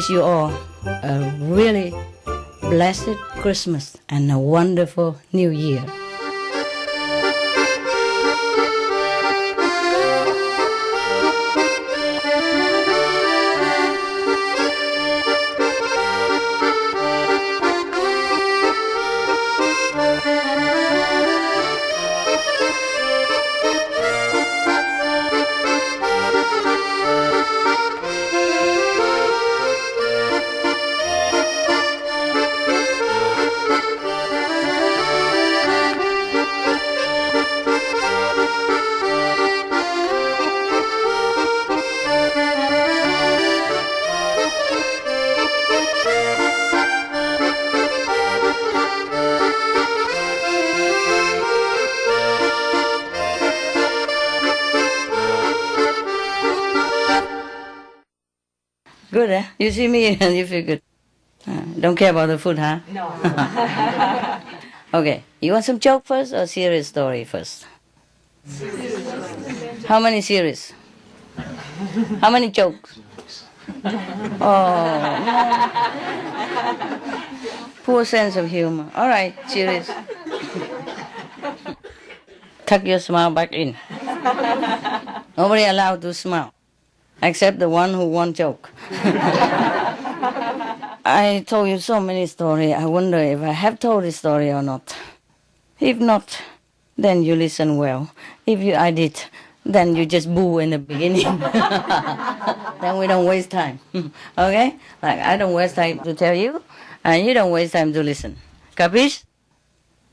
wish you all a really blessed Christmas and a wonderful New Year. Good, eh? You see me and you feel good. Don't care about the food, huh? No. Okay, you want some joke first or serious story first? How many serious? How many jokes? Oh, poor sense of humor. All right, serious. Tuck your smile back in. Nobody allowed to smile, except the one who won't joke. I told you so many stories. I wonder if I have told this story or not. If not, then you listen well. I did, then you just boo in the beginning. Then we don't waste time. Okay? Like, I don't waste time to tell you, and you don't waste time to listen. Capiche?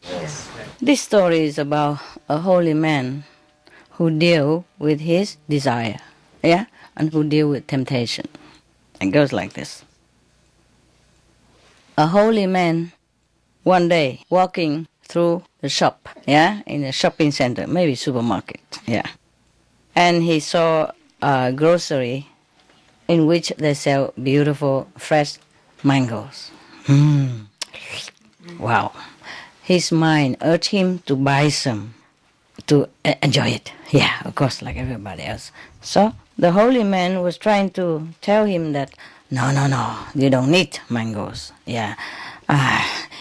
Yes. This story is about a holy man who deal with his desire, yeah, and who deal with temptation. It goes like this. A holy man, one day, walking through the shop, yeah, in a shopping center, maybe supermarket, yeah. And he saw a grocery in which they sell beautiful, fresh mangoes. Wow. His mind urged him to buy some, to enjoy it. Yeah, of course, like everybody else. So the holy man was trying to tell him that, no, you don't need mangoes. Yeah,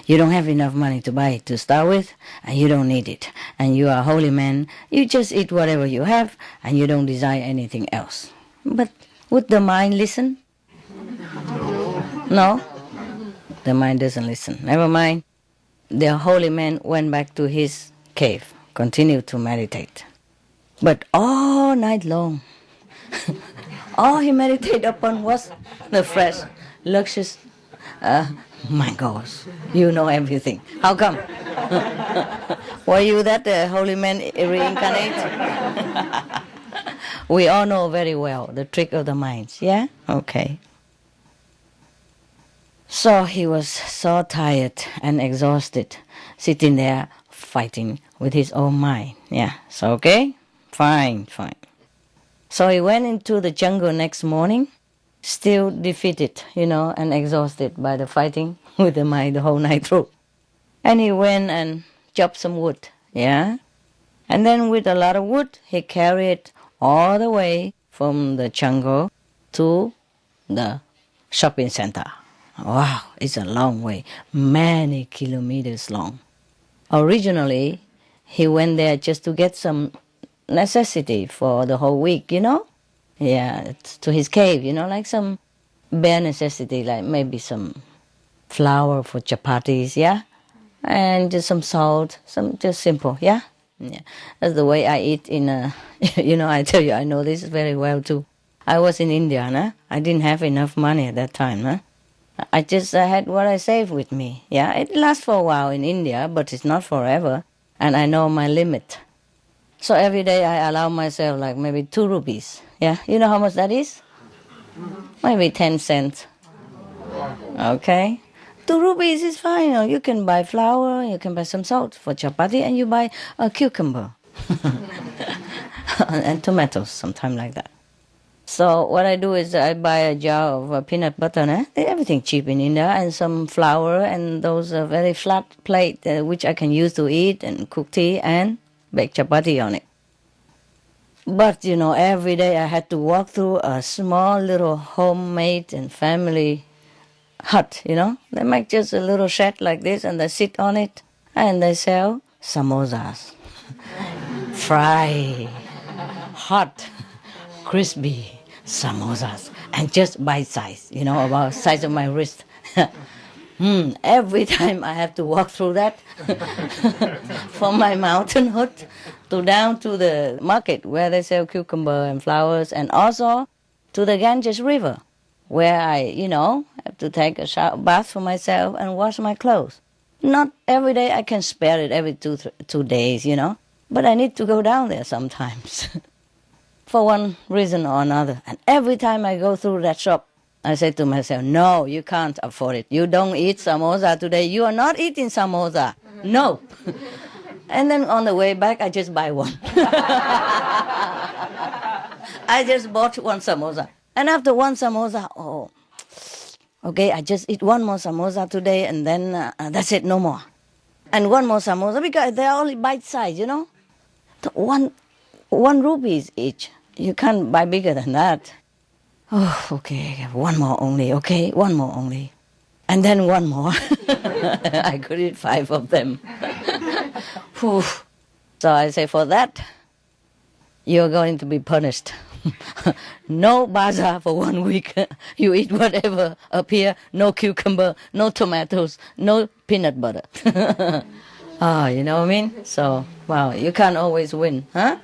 you don't have enough money to buy it to start with, and you don't need it. And you are a holy man. You just eat whatever you have, and you don't desire anything else. But would the mind listen? No? The mind doesn't listen. Never mind. The holy man went back to his cave, continued to meditate. But all night long, all he meditated upon was the fresh, luscious mangoes. You know everything. How come? Were you that holy man reincarnate? We all know very well the trick of the minds, yeah? Okay. So he was so tired and exhausted, sitting there fighting with his own mind. Yeah, so okay? Fine. So he went into the jungle next morning, still defeated, and exhausted by the fighting with the mind the whole night through. And he went and chopped some wood, yeah? And then with a lot of wood, he carried all the way from the jungle to the shopping center. Wow, it's a long way, many kilometers long. Originally, he went there just to get some necessity for the whole week, Yeah, to his cave, like some bare necessity, like maybe some flour for chapatis, yeah? And just some salt, some just simple, yeah? Yeah, that's the way I eat in I tell you, I know this very well too. I was in India, nah? I didn't have enough money at that time, huh? I just had what I saved with me. Yeah, it lasts for a while in India, but it's not forever. And I know my limit. So every day I allow myself like maybe 2 rupees. Yeah, you know how much that is? Maybe 10 cents. Okay. 2 rupees is fine. You can buy flour, you can buy some salt for chapati, and you buy a cucumber. And tomatoes, sometime like that. So what I do is I buy a jar of peanut butter, everything cheap in India, and some flour and those very flat plate which I can use to eat and cook tea and bake chapati on it. But, every day I had to walk through a small little homemade and family hut, They make just a little shed like this and they sit on it and they sell samosas. Fry, hot, crispy samosas. And just bite size, about the size of my wrist. Every time I have to walk through that from my mountain hut to down to the market where they sell cucumber and flowers, and also to the Ganges River where I, have to take a bath for myself and wash my clothes. Not every day, I can spare it every 2 days, but I need to go down there sometimes for one reason or another. And every time I go through that shop, I say to myself, no, you can't afford it. You don't eat samosa today. You are not eating samosa. No. And then on the way back, I just buy one. I just bought one samosa. And after one samosa, okay, I just eat one more samosa today, and then that's it, no more. And one more samosa, because they're only bite-sized, One rupees each. You can't buy bigger than that. Oh, okay, one more only, okay, one more only. And then one more. I could eat 5 of them. So I say, for that, you're going to be punished. No bazaar for 1 week. You eat whatever appear, no cucumber, no tomatoes, no peanut butter. You know what I mean? So, wow, you can't always win, huh?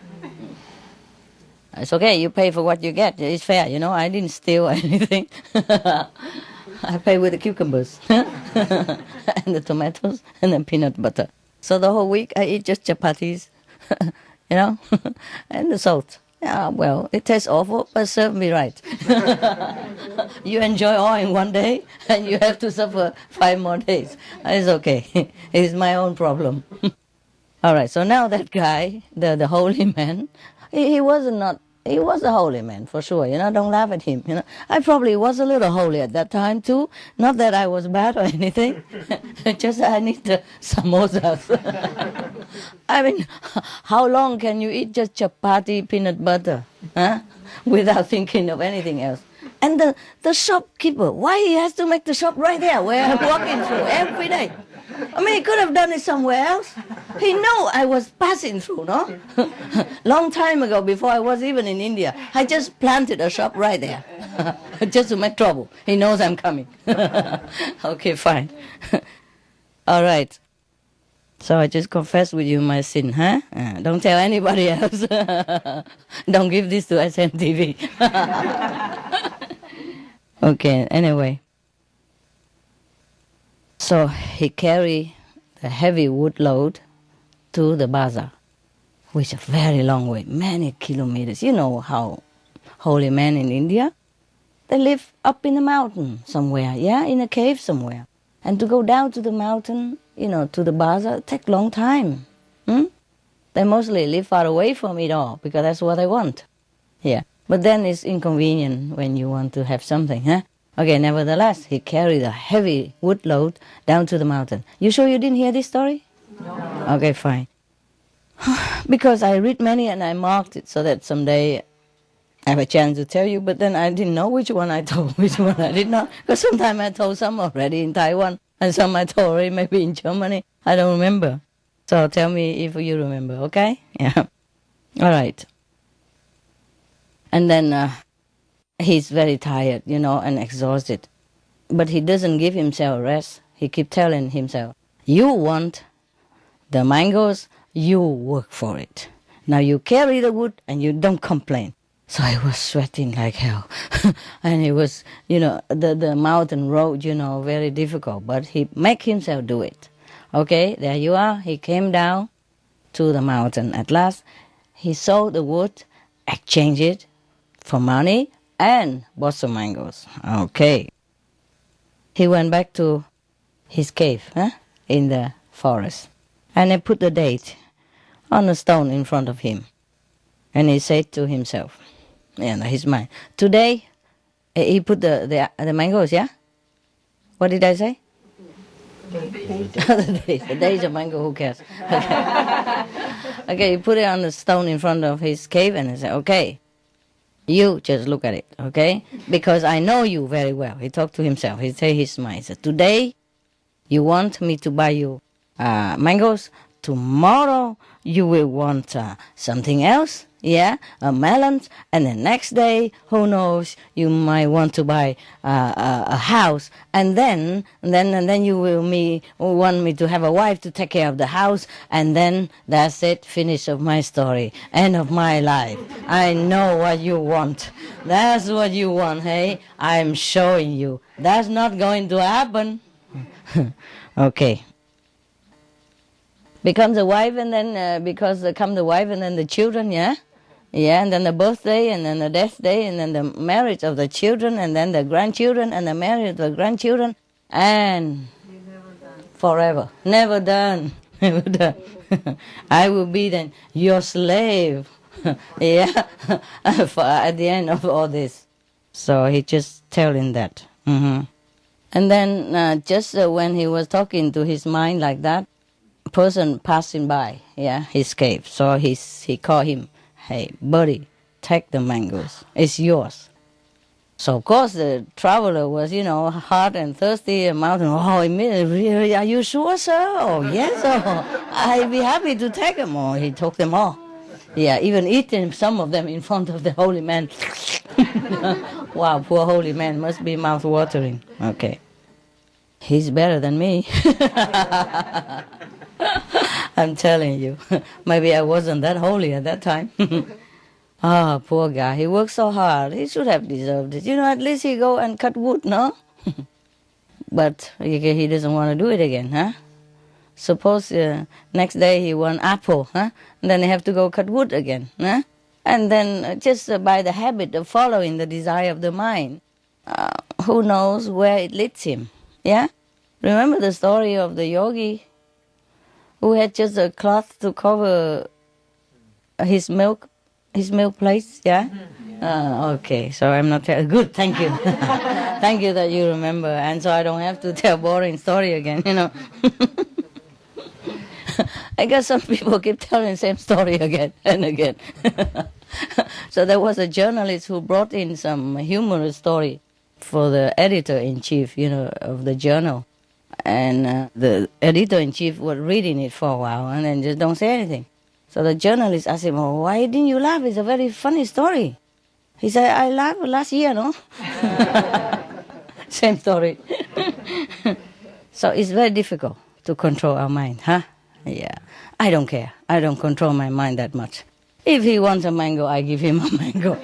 It's okay, you pay for what you get. It's fair, I didn't steal anything. I pay with the cucumbers and the tomatoes and the peanut butter. So the whole week I eat just chapatis, and the salt. Yeah, well, it tastes awful, but serve me right. You enjoy all in 1 day, and you have to suffer 5 more days. It's okay. It's my own problem. All right, so now that guy, the holy man, he was a holy man, for sure, don't laugh at him, I probably was a little holy at that time, too. Not that I was bad or anything, just I need the samosas. I mean, how long can you eat just chapati, peanut butter, without thinking of anything else? And the shopkeeper, why he has to make the shop right there where I'm walking through every day? I mean, he could have done it somewhere else. He knew I was passing through, no? Long time ago, before I was even in India, I just planted a shop right there, just to make trouble. He knows I'm coming. Okay, fine. All right. So I just confessed with you my sin, huh? Don't tell anybody else. Don't give this to SMTV. Okay, anyway. So he carried the heavy wood load to the bazaar, which is a very long way, many kilometers. You know how holy men in India, they live up in the mountain somewhere, in a cave somewhere. And to go down to the mountain, to the bazaar, it takes a long time. They mostly live far away from it all, because that's what they want. Yeah, but then it's inconvenient when you want to have something, huh? Okay, nevertheless, he carried a heavy wood load down to the mountain. You sure you didn't hear this story? No. Okay, fine. Because I read many and I marked it so that someday I have a chance to tell you, but then I didn't know which one I told, which one I did not. Because sometimes I told some already in Taiwan, and some I told already maybe in Germany. I don't remember. So tell me if you remember, okay? Yeah. All right. And then he's very tired, and exhausted. But he doesn't give himself rest. He keeps telling himself, you want the mangoes, you work for it. Now you carry the wood and you don't complain. So I was sweating like hell. And it was, the mountain road, very difficult. But he make himself do it. Okay, there you are. He came down to the mountain. At last, he sold the wood, exchanged it for money, and bought some mangoes. Okay. He went back to his cave in the forest. And he put the date on a stone in front of him. And he said to himself, in his mind, today, he put the mangoes, yeah? What did I say? The days of mango, who cares? Okay. Okay, you put it on the stone in front of his cave and he said, okay, you just look at it, okay? Because I know you very well. He talked to himself. He said his mind. He said, today you want me to buy you mangoes. Tomorrow you will want something else, yeah, a melon. And the next day, who knows, you might want to buy a house. And then you will want me to have a wife to take care of the house. And then that's it, finish of my story, end of my life. I know what you want. That's what you want, hey? I'm showing you. That's not going to happen. Okay. Becomes a wife, and then come the wife, and then the children, yeah, and then the birthday, and then the death day, and then the marriage of the children, and then the grandchildren, and the marriage of the grandchildren, and forever, never done, never done. I will be then your slave, yeah, at the end of all this. So he just telling that. And then just when he was talking to his mind like that, person passing by, yeah, his cave. So he called him, hey, buddy, take the mangoes. It's yours. So, of course, the traveler was, hot and thirsty and mountain. Oh, really? Are you sure, sir? Oh, yes. Oh, I'd be happy to take them. Oh, he took them all. Yeah, even eating some of them in front of the holy man. Wow, poor holy man must be mouth-watering. Okay. He's better than me. I'm telling you. Maybe I wasn't that holy at that time. Ah, poor guy. He worked so hard. He should have deserved it. At least he go and cut wood, no? But he doesn't want to do it again, huh? Suppose next day he want apple, huh? And then he have to go cut wood again, huh? And then just by the habit of following the desire of the mind, who knows where it leads him, yeah? Remember the story of the yogi who had just a cloth to cover his milk place, yeah? Okay, so I'm not telling. Good, thank you. Thank you that you remember, and so I don't have to tell boring story again, I guess some people keep telling the same story again and again. So there was a journalist who brought in some humorous story for the editor-in-chief, of the journal. And the editor-in-chief was reading it for a while and then just don't say anything. So the journalist asked him, oh, why didn't you laugh? It's a very funny story. He said, I laughed last year, no? Same story. So it's very difficult to control our mind, huh? Yeah. I don't care. I don't control my mind that much. If he wants a mango, I give him a mango.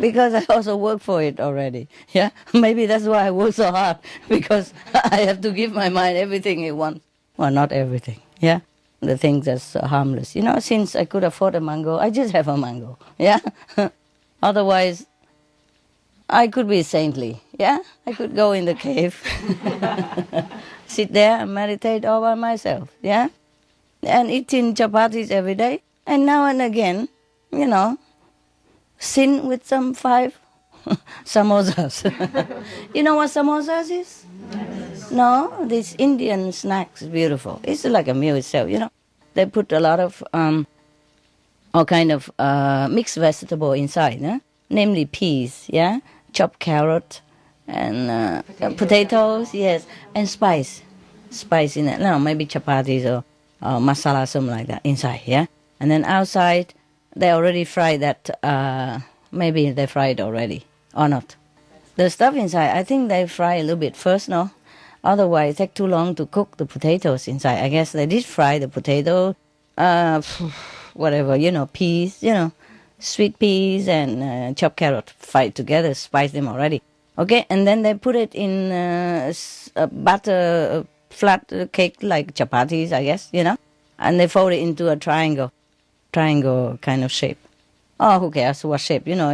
Because I also work for it already. Yeah, maybe that's why I work so hard, because I have to give my mind everything it wants. Well, not everything. Yeah, the things that's harmless. Since I could afford a mango, I just have a mango. Yeah, otherwise, I could be saintly. Yeah, I could go in the cave, sit there and meditate all by myself. Yeah, and eating chapatis every day, and now and again, sin with some 5 samosas. You know what samosas is? Yes. No, this Indian snacks is beautiful. It's like a meal itself, They put a lot of all kind of mixed vegetable inside, namely peas, yeah, chopped carrot, and potatoes, yes, and spice in it. No, maybe chapatis or masala, something like that inside, yeah. And then outside, they already fried that, maybe they fried already, or not. The stuff inside, I think they fry a little bit first, no? Otherwise, it takes too long to cook the potatoes inside. I guess they did fry the potato, whatever, peas, sweet peas and chopped carrot, fried together, spice them already. Okay, and then they put it in a butter, flat cake like chapatis, I guess, and they fold it into a triangle kind of shape. Oh, who cares what shape, And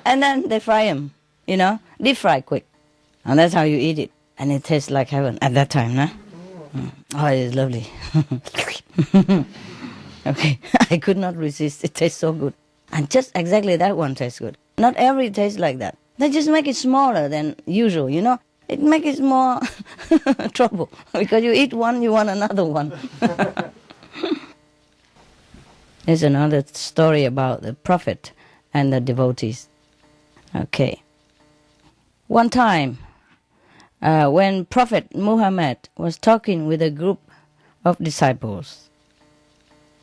then they fry them, deep fry quick. And that's how you eat it. And it tastes like heaven at that time, nah? Oh, it is lovely. Okay, I could not resist. It tastes so good. And just exactly that one tastes good. Not every tastes like that. They just make it smaller than usual, it makes it more trouble, because you eat one, you want another one. There's another story about the prophet and the devotees. Okay. One time, when Prophet Muhammad was talking with a group of disciples,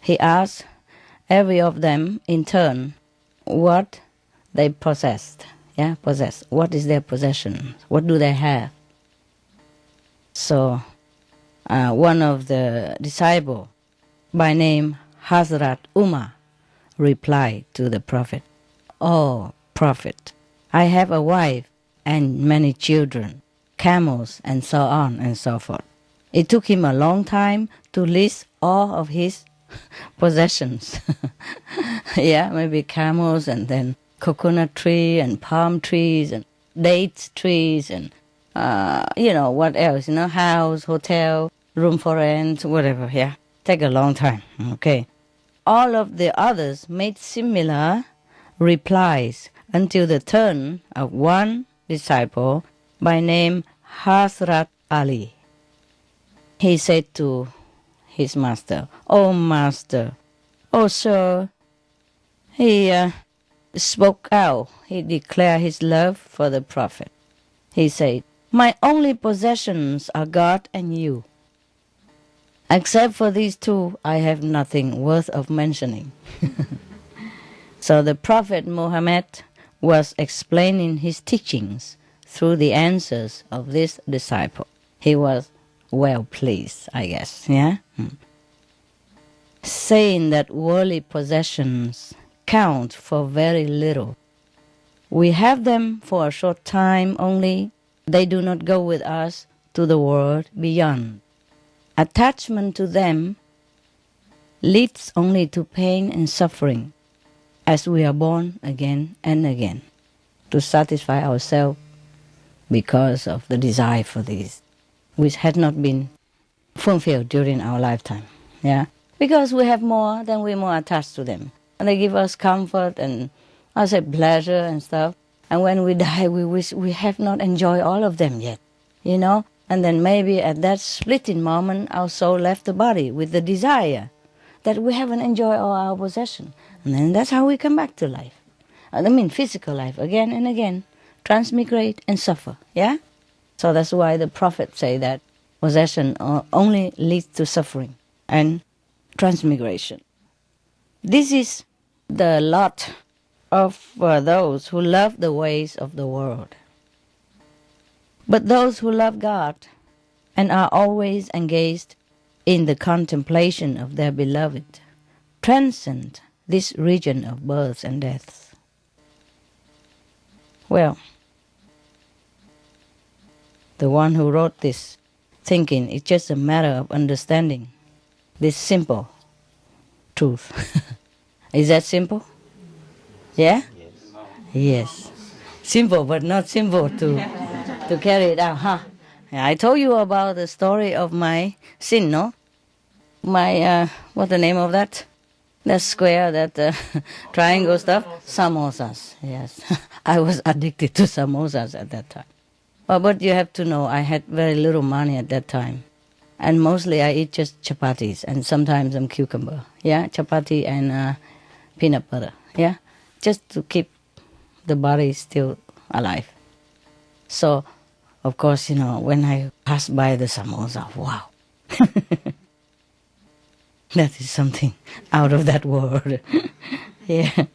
he asked every of them in turn what they possessed. Yeah, possess. What is their possession? What do they have? So, one of the disciples, by name Hazrat Umar, replied to the Prophet, "Oh, Prophet, I have a wife and many children, camels, and so on and so forth." It took him a long time to list all of his possessions. Yeah, maybe camels, and then coconut tree and palm trees and date trees and what else? House, hotel, room for rent, whatever. Yeah, take a long time. Okay, all of the others made similar replies until the turn of one disciple by name Hazrat Ali. He said to his master, "Oh, master, oh, sir." He spoke out. He declared his love for the Prophet. He said, "My only possessions are God and you. Except for these two, I have nothing worth of mentioning." So the Prophet Muhammad was explaining his teachings through the answers of this disciple. He was well pleased, I guess, yeah? Saying that worldly possessions count for very little. We have them for a short time only. They do not go with us to the world beyond. Attachment to them leads only to pain and suffering, as we are born again and again to satisfy ourselves because of the desire for these, which had not been fulfilled during our lifetime. Yeah, because we have more, then we're more attached to them, and they give us comfort and I say pleasure and stuff. And when we die, we wish we have not enjoyed all of them yet, And then maybe at that splitting moment, our soul left the body with the desire that we haven't enjoyed all our possession. And then that's how we come back to life. Physical life, again and again, transmigrate and suffer, yeah? So that's why the Prophet say that possession only leads to suffering and transmigration. This is the lot of those who love the ways of the world. But those who love God and are always engaged in the contemplation of their beloved transcend this region of births and deaths. Well, the one who wrote this thinking it's just a matter of understanding this simple truth. Is that simple? Yeah? Yes. Simple, but not simple to carry it out, huh? Yeah, I told you about the story of my sin, no? My, what's the name of that? That square, that triangle stuff? Samosas, yes. I was addicted to samosas at that time. But you have to know, I had very little money at that time. And mostly I eat just chapatis and sometimes some cucumber. Yeah, chapati and peanut butter. Yeah, just to keep the body still alive. So, of course, when I pass by the samosa, wow. That is something out of that world. Yeah.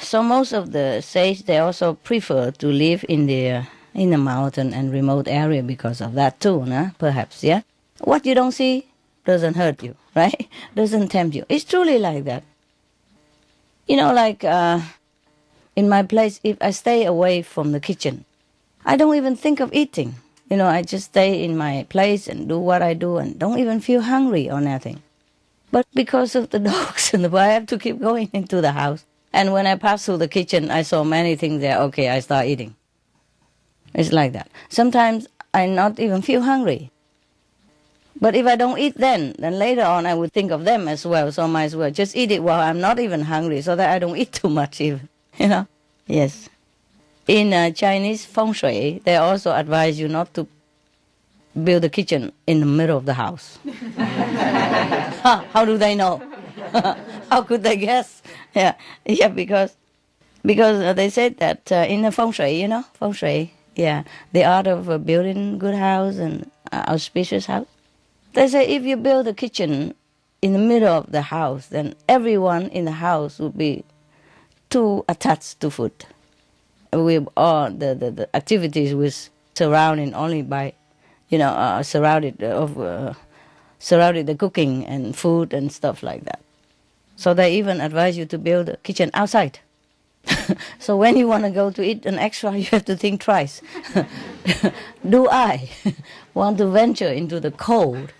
So most of the sages, they also prefer to live in the mountain and remote area because of that too, perhaps, yeah? What you don't see doesn't hurt you, right? Doesn't tempt you. It's truly like that. In my place, if I stay away from the kitchen, I don't even think of eating. I just stay in my place and do what I do and don't even feel hungry or nothing. But because of the dogs and I have to keep going into the house. And when I pass through the kitchen, I saw many things there. Okay, I start eating. It's like that. Sometimes I not even feel hungry. But if I don't eat then later on I would think of them as well. So I might as well just eat it while I'm not even hungry so that I don't eat too much even. Yes. In Chinese feng shui, they also advise you not to build a kitchen in the middle of the house. How do they know? How could they guess? Yeah, because they said that in the feng shui, feng shui, the art of building good house and auspicious house. They say if you build a kitchen in the middle of the house, then everyone in the house will be too attached to food. With all the activities was surrounded only by, surrounded the cooking and food and stuff like that. So they even advise you to build a kitchen outside. So when you want to go to eat an extra, you have to think twice. Do I want to venture into the cold,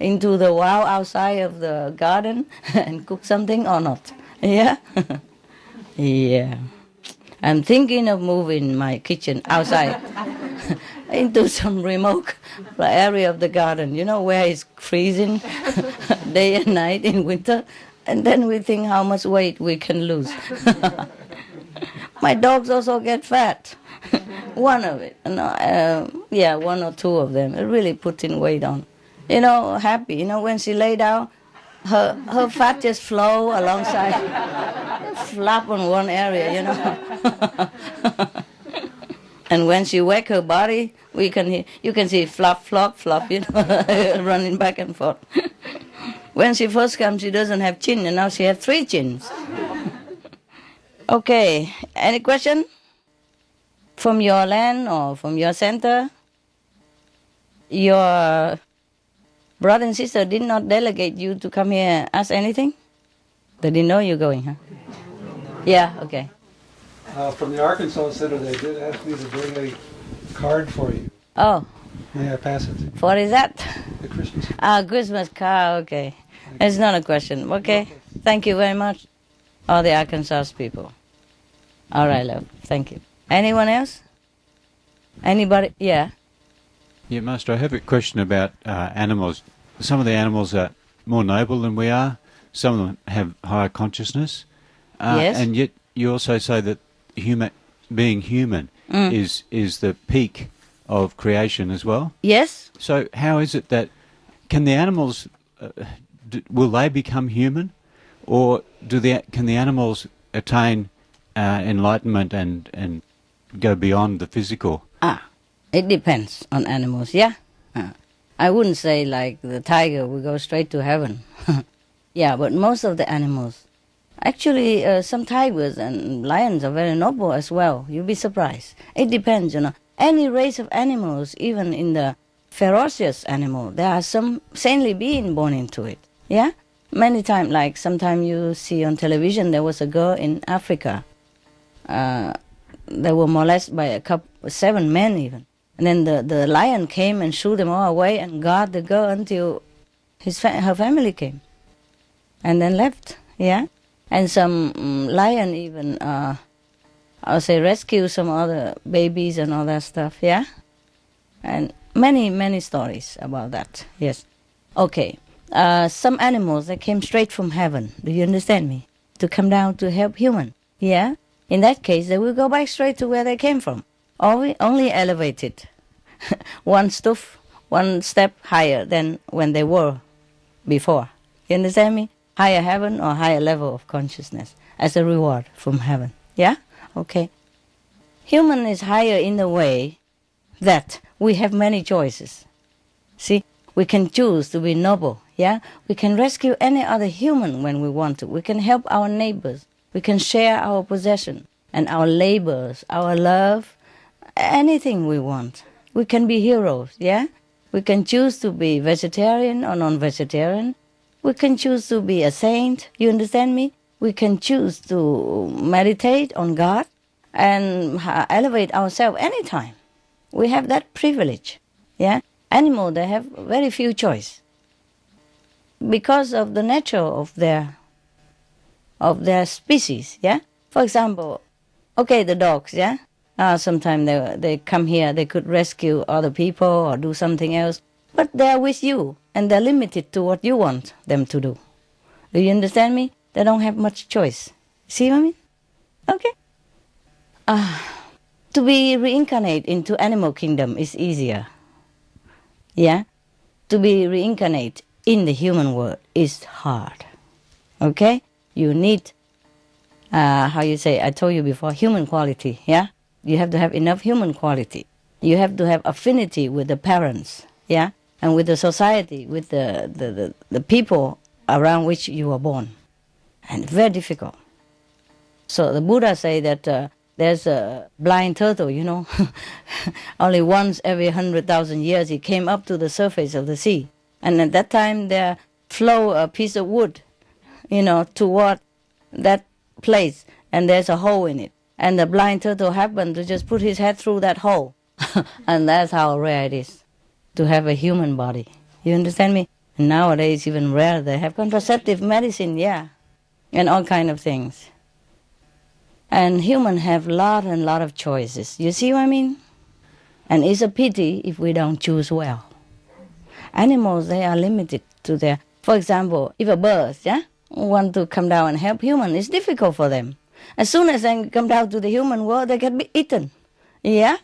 into the wild outside of the garden and cook something or not? Yeah? Yeah. I'm thinking of moving my kitchen outside into some remote area of the garden, where it's freezing day and night in winter. And then we think how much weight we can lose. My dogs also get fat. One of it. One or two of them. It really putting weight on. Happy. When she lay down, her fat just flow alongside, flap on one area, And when she wake her body, you can see flop, flop, flop, running back and forth. When she first comes, she doesn't have chin, and now she has 3 chins. Okay, any question? From your land or from your center? Your brother and sister did not delegate you to come here and ask anything? They didn't know you're going, huh? Yeah, okay. From the Arkansas Center, they did ask me to bring a card for you. Oh. Yeah, pass it. What is that? The Christmas card. Christmas card, okay. It's not a question. Okay. Thank you very much. All the Arkansas people. All right, love. Thank you. Anyone else? Anybody? Yeah. Yeah, Master, I have a question about animals. Some of the animals are more noble than we are. Some of them have higher consciousness. Yes. And yet you also say that being human is the peak of creation as well. Yes. So how is it that can the animals will they become human, or can the animals attain enlightenment and go beyond the physical? It depends on animals. Yeah. I wouldn't say like the tiger will go straight to heaven. Yeah, but most of the animals. Actually, some tigers and lions are very noble as well. You'll be surprised. It depends, Any race of animals, even in the ferocious animal, there are some saintly being born into it. Yeah? Many times, like sometimes you see on television, there was a girl in Africa. They were molested by 7 men even. And then the lion came and shoo them all away and guard the girl until her family came. And then left. Yeah? And some lion even, rescue some other babies and all that stuff, yeah? And many, many stories about that, yes. Okay, some animals that came straight from heaven, do you understand me? To come down to help human, yeah? In that case, they will go back straight to where they came from. Only elevated one step higher than when they were before. You understand me? Higher heaven or higher level of consciousness as a reward from heaven. Yeah? Okay. Human is higher in the way that we have many choices. See, we can choose to be noble. Yeah? We can rescue any other human when we want to. We can help our neighbors. We can share our possession and our labors, our love, anything we want. We can be heroes. Yeah? We can choose to be vegetarian or non-vegetarian. We can choose to be a saint, you understand me? We can choose to meditate on God and elevate ourselves anytime. We have that privilege. Yeah? Animals, they have very few choice. Because of the nature of their species, yeah? For example, okay, the dogs, yeah? Sometimes they come here, they could rescue other people or do something else. But they're with you, and they're limited to what you want them to do. Do you understand me? They don't have much choice. See what I mean? Okay. To be reincarnate into animal kingdom is easier. Yeah? To be reincarnate in the human world is hard. Okay? You need, I told you before, human quality, yeah? You have to have enough human quality. You have to have affinity with the parents, yeah? And with the society, with the people around which you were born. And very difficult. So the Buddha say that there's a blind turtle, only once every 100,000 years he came up to the surface of the sea. And at that time there flow a piece of wood, toward that place, and there's a hole in it. And the blind turtle happened to just put his head through that hole. And that's how rare it is to have a human body. You understand me? And nowadays even rare. They have contraceptive medicine, yeah, and all kind of things. And humans have lot of choices. You see what I mean? And it's a pity if we don't choose well. Animals, they are limited to their... For example, if a bird, want to come down and help human, it's difficult for them. As soon as they come down to the human world, they get eaten. Yeah?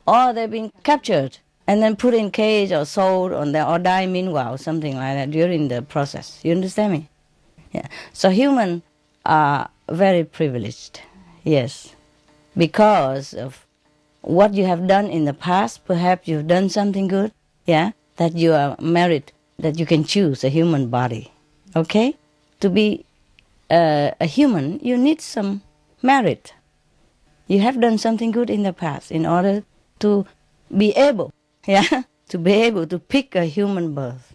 Or they've been captured and then put in cage or sold or die meanwhile, something like that during the process. You understand me? Yeah. So humans are very privileged, yes, because of what you have done in the past. Perhaps you've done something good, yeah, that you are merit, that you can choose a human body, okay? To be a human, you need some merit. You have done something good in the past in order to be able, to be able to pick a human birth.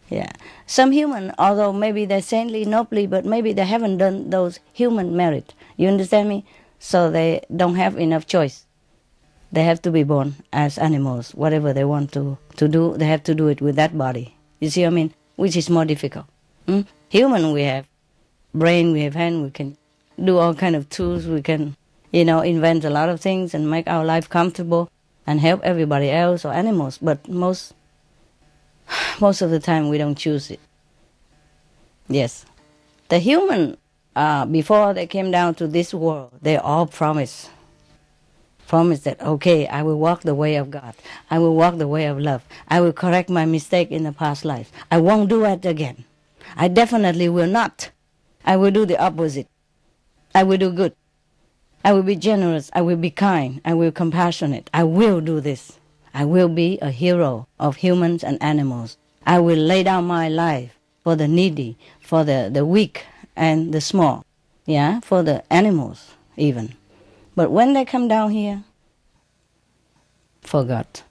Yeah, some human, although maybe they're saintly, nobly, but maybe they haven't done those human merit. You understand me? So they don't have enough choice. They have to be born as animals. Whatever they want to do, they have to do it with that body. You see what I mean? Which is more difficult. Human, we have brain, we have hand, we can do all kind of tools, we can, invent a lot of things and make our life comfortable and help everybody else or animals. But most of the time we don't choose it. Yes. The human, before they came down to this world, they all promise that, okay, I will walk the way of God. I will walk the way of love. I will correct my mistake in the past life. I won't do it again. I definitely will not. I will do the opposite. I will do good. I will be generous. I will be kind. I will be compassionate. I will do this. I will be a hero of humans and animals. I will lay down my life for the needy, for the weak and the small, for the animals even. But when they come down here, forgot.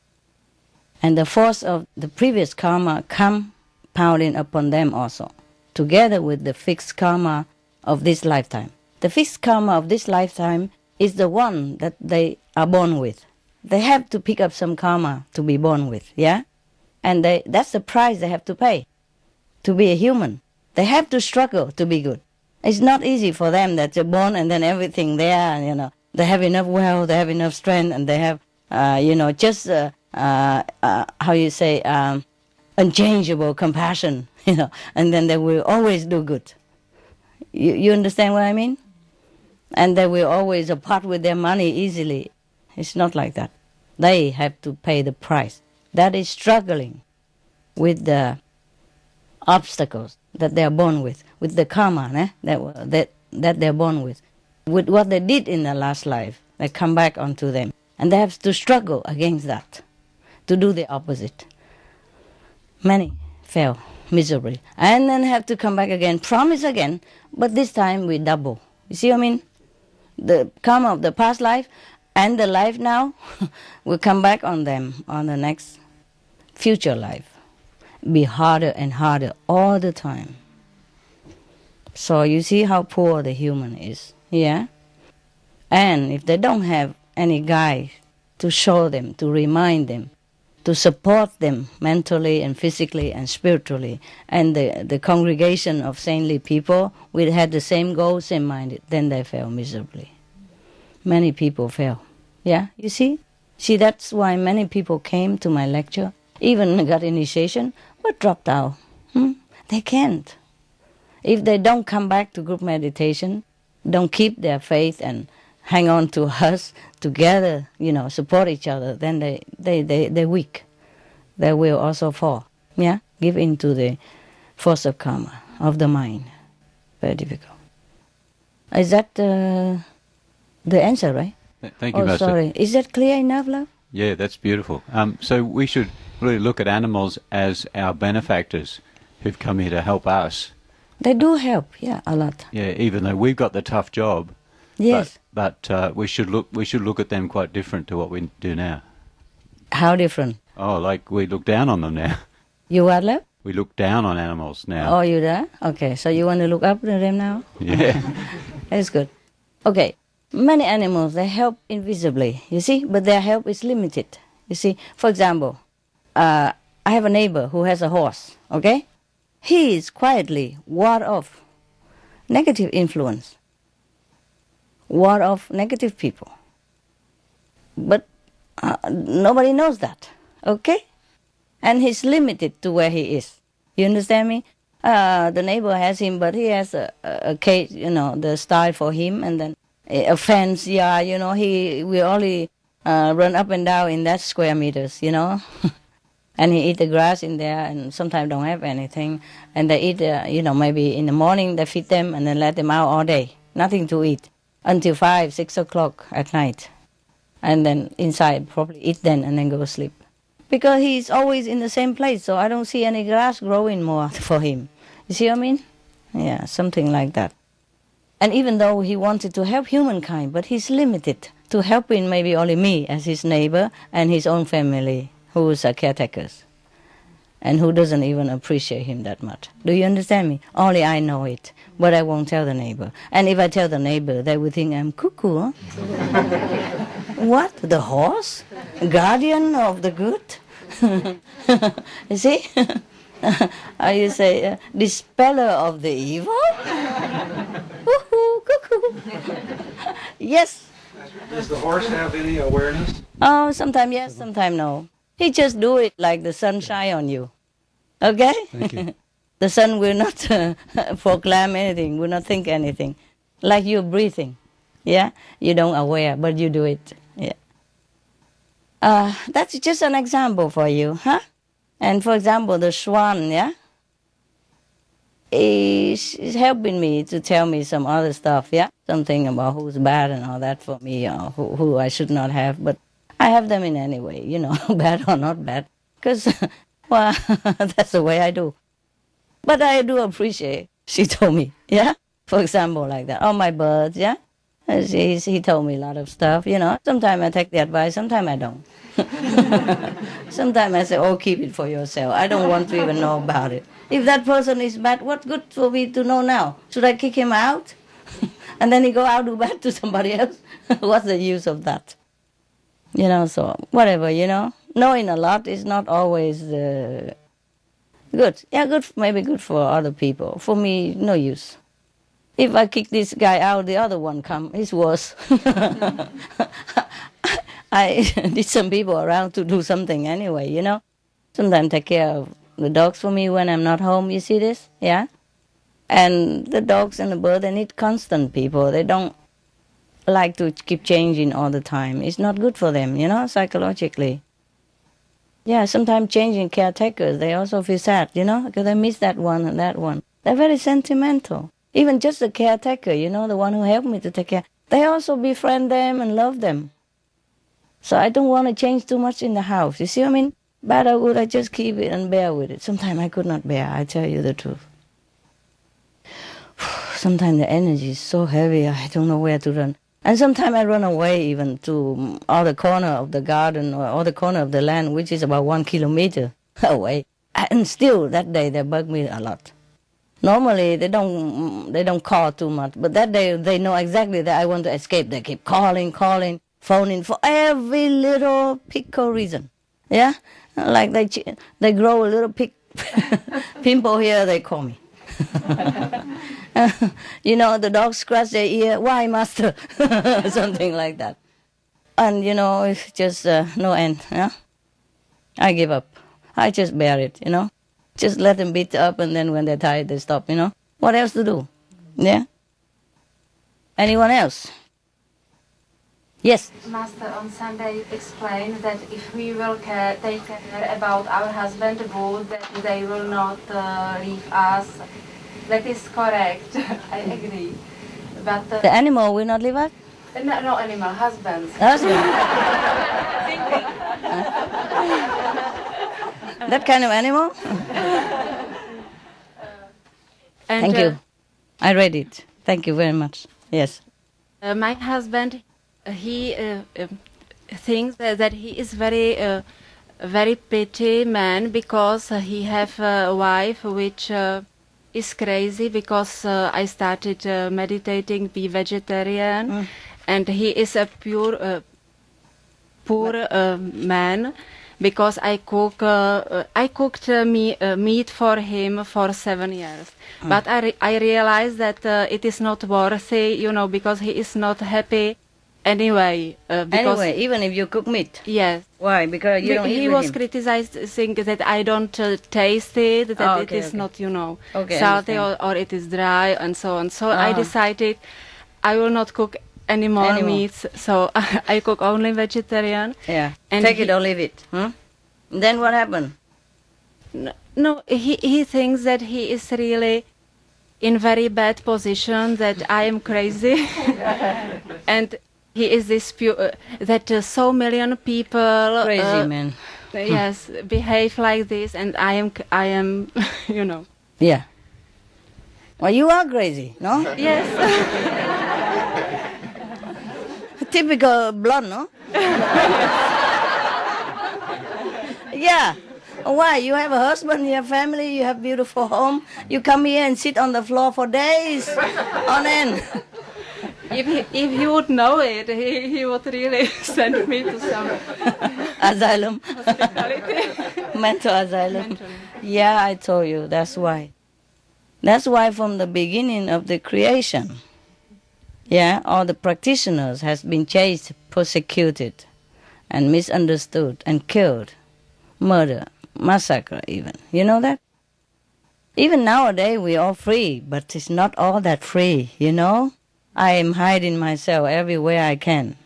And the force of the previous karma compounding upon them also, together with the fixed karma of this lifetime. The fixed karma of this lifetime is the one that they are born with. They have to pick up some karma to be born with, And that's the price they have to pay to be a human. They have to struggle to be good. It's not easy for them that they're born and then everything there, They have enough wealth, they have enough strength, and they have, unchangeable compassion, and then they will always do good. You understand what I mean? And they will always part with their money easily. It's not like that. They have to pay the price. That is struggling with the obstacles that they are born with the karma that they are born with what they did in their last life. They come back onto them. And they have to struggle against that, to do the opposite. Many fail miserably. And then have to come back again, promise again, but this time we double. You see what I mean? The karma of the past life and the life now will come back on them on the next future life. Be harder and harder all the time. So you see how poor the human is, And if they don't have any guide to show them, to remind them, to support them mentally and physically and spiritually, and the congregation of saintly people will have the same goal, same-minded, then they fail miserably. Many people fail. You see? See, that's why many people came to my lecture, even got initiation, but dropped out. They can't. If they don't come back to group meditation, don't keep their faith and hang on to us together, support each other, then they're weak. They will also fall. Yeah? Give in to the force of karma, of the mind. Very difficult. Is that the answer, right? Thank you, Master. Sorry. Is that clear enough, love? Yeah, that's beautiful. So we should really look at animals as our benefactors who've come here to help us. They do help, yeah, a lot. Yeah, even though we've got the tough job. Yes. But we should look at them quite different to what we do now. How different? Oh, like we look down on them now. You what, love? We look down on animals now. Oh, you do? Okay, so you want to look up to them now? Yeah. That's good. Okay, many animals, they help invisibly, you see, but their help is limited. You see, for example, I have a neighbor who has a horse, okay? He is quietly ward off negative influence, ward off negative people. But nobody knows that, okay? And he's limited to where he is. You understand me? The neighbor has him, but he has a cage, the style for him, and then a fence, yeah, we only run up and down in that square meters, And he eat the grass in there, and sometimes don't have anything. And they eat, maybe in the morning they feed them and then let them out all day. Nothing to eat until 5, 6 o'clock at night. And then inside probably eat then and then go to sleep. Because he's always in the same place, so I don't see any grass growing more for him. You see what I mean? Yeah, something like that. And even though he wanted to help humankind, but he's limited to helping maybe only me as his neighbor and his own family, who is caretakers, and who doesn't even appreciate him that much. Do you understand me? Only I know it, but I won't tell the neighbor. And if I tell the neighbor, they will think I'm cuckoo, huh? What? The horse? Guardian of the good? You see? You say, dispeller of the evil? Woohoo, cuckoo. Yes. Does the horse have any awareness? Oh, sometimes yes, sometimes no. He just do it like the sun shine on you. Okay? Thank you. The sun will not proclaim anything, will not think anything. Like you're breathing. Yeah? You don't aware, but you do it. Yeah. That's just an example for you, huh? And for example, the swan, yeah? He's helping me to tell me some other stuff, yeah? Something about who's bad and all that for me, or who I should not have. But I have them in any way, bad or not bad. Because, well, that's the way I do. But I do appreciate, she told me, yeah? For example, like that. Oh, my birds, yeah? He told me a lot of stuff, Sometimes I take the advice, sometimes I don't. Sometimes I say, oh, keep it for yourself. I don't want to even know about it. If that person is bad, what good for me to know now? Should I kick him out? And then he go out do bad to somebody else? What's the use of that? So whatever, Knowing a lot is not always good. Yeah, good, maybe good for other people. For me, no use. If I kick this guy out, the other one come. It's worse. I need some people around to do something anyway, Sometimes take care of the dogs for me when I'm not home. You see this? Yeah? And the dogs and the bird, they need constant people. They don't like to keep changing all the time. It's not good for them, psychologically. Yeah, sometimes changing caretakers, they also feel sad, because they miss that one and that one. They're very sentimental. Even just the caretaker, the one who helped me to take care, they also befriend them and love them. So I don't want to change too much in the house. You see what I mean? Bad or good, I just keep it and bear with it. Sometimes I could not bear, I tell you the truth. Sometimes the energy is so heavy, I don't know where to run. And sometimes I run away even to other corner of the garden or other corner of the land, which is about 1 kilometer away. And still, that day, they bug me a lot. Normally, they don't call too much, but that day, they know exactly that I want to escape. They keep calling, phoning for every little pickle reason. Yeah? Like they grow a little pimple here, they call me. The dogs scratch their ear. Why, master? Something like that. And, it's just no end. Yeah? I give up. I just bear it, Just let them beat up, and then when they're tired, they stop, What else to do? Yeah? Anyone else? Yes. Master on Sunday explained that if we will take care about our husband good, that they will not leave us. That is correct. I agree. But The animal will not leave us? no animal, husbands. Husband. That kind of animal? And, Thank you. I read it. Thank you very much. Yes. My husband, he thinks that he is very petty man because he have a wife which is crazy because I started meditating, be vegetarian, and he is a poor man because I cooked meat for him for 7 years. But I realized that it is not worthy, because he is not happy anyway. Anyway, even if you cook meat? Yes. Why? Because you don't eat He with was him? criticizing that I don't taste it, that it is not, Okay, salty understand. or it is dry and so on. So I decided I will not cook any more meats, so I cook only vegetarian. Yeah. And Take it or leave it. Then what happened? No, he thinks that he is really in very bad position, that I am crazy, and he is this that so million people Crazy man. Yes, behave like this, and I am, Yeah. Well, you are crazy, no? Yes. Typical blonde, no? Yeah. Why? You have a husband, you have family, you have beautiful home. You come here and sit on the floor for days on end. If he would know it, he would really send me to some Asylum. hospitality. Mental asylum. Yeah, I told you, that's why. That's why from the beginning of the creation, all the practitioners has been chased, persecuted, and misunderstood, and killed, murdered, massacre even. You know that? Even nowadays we are free, but it's not all that free, I am hiding myself everywhere I can.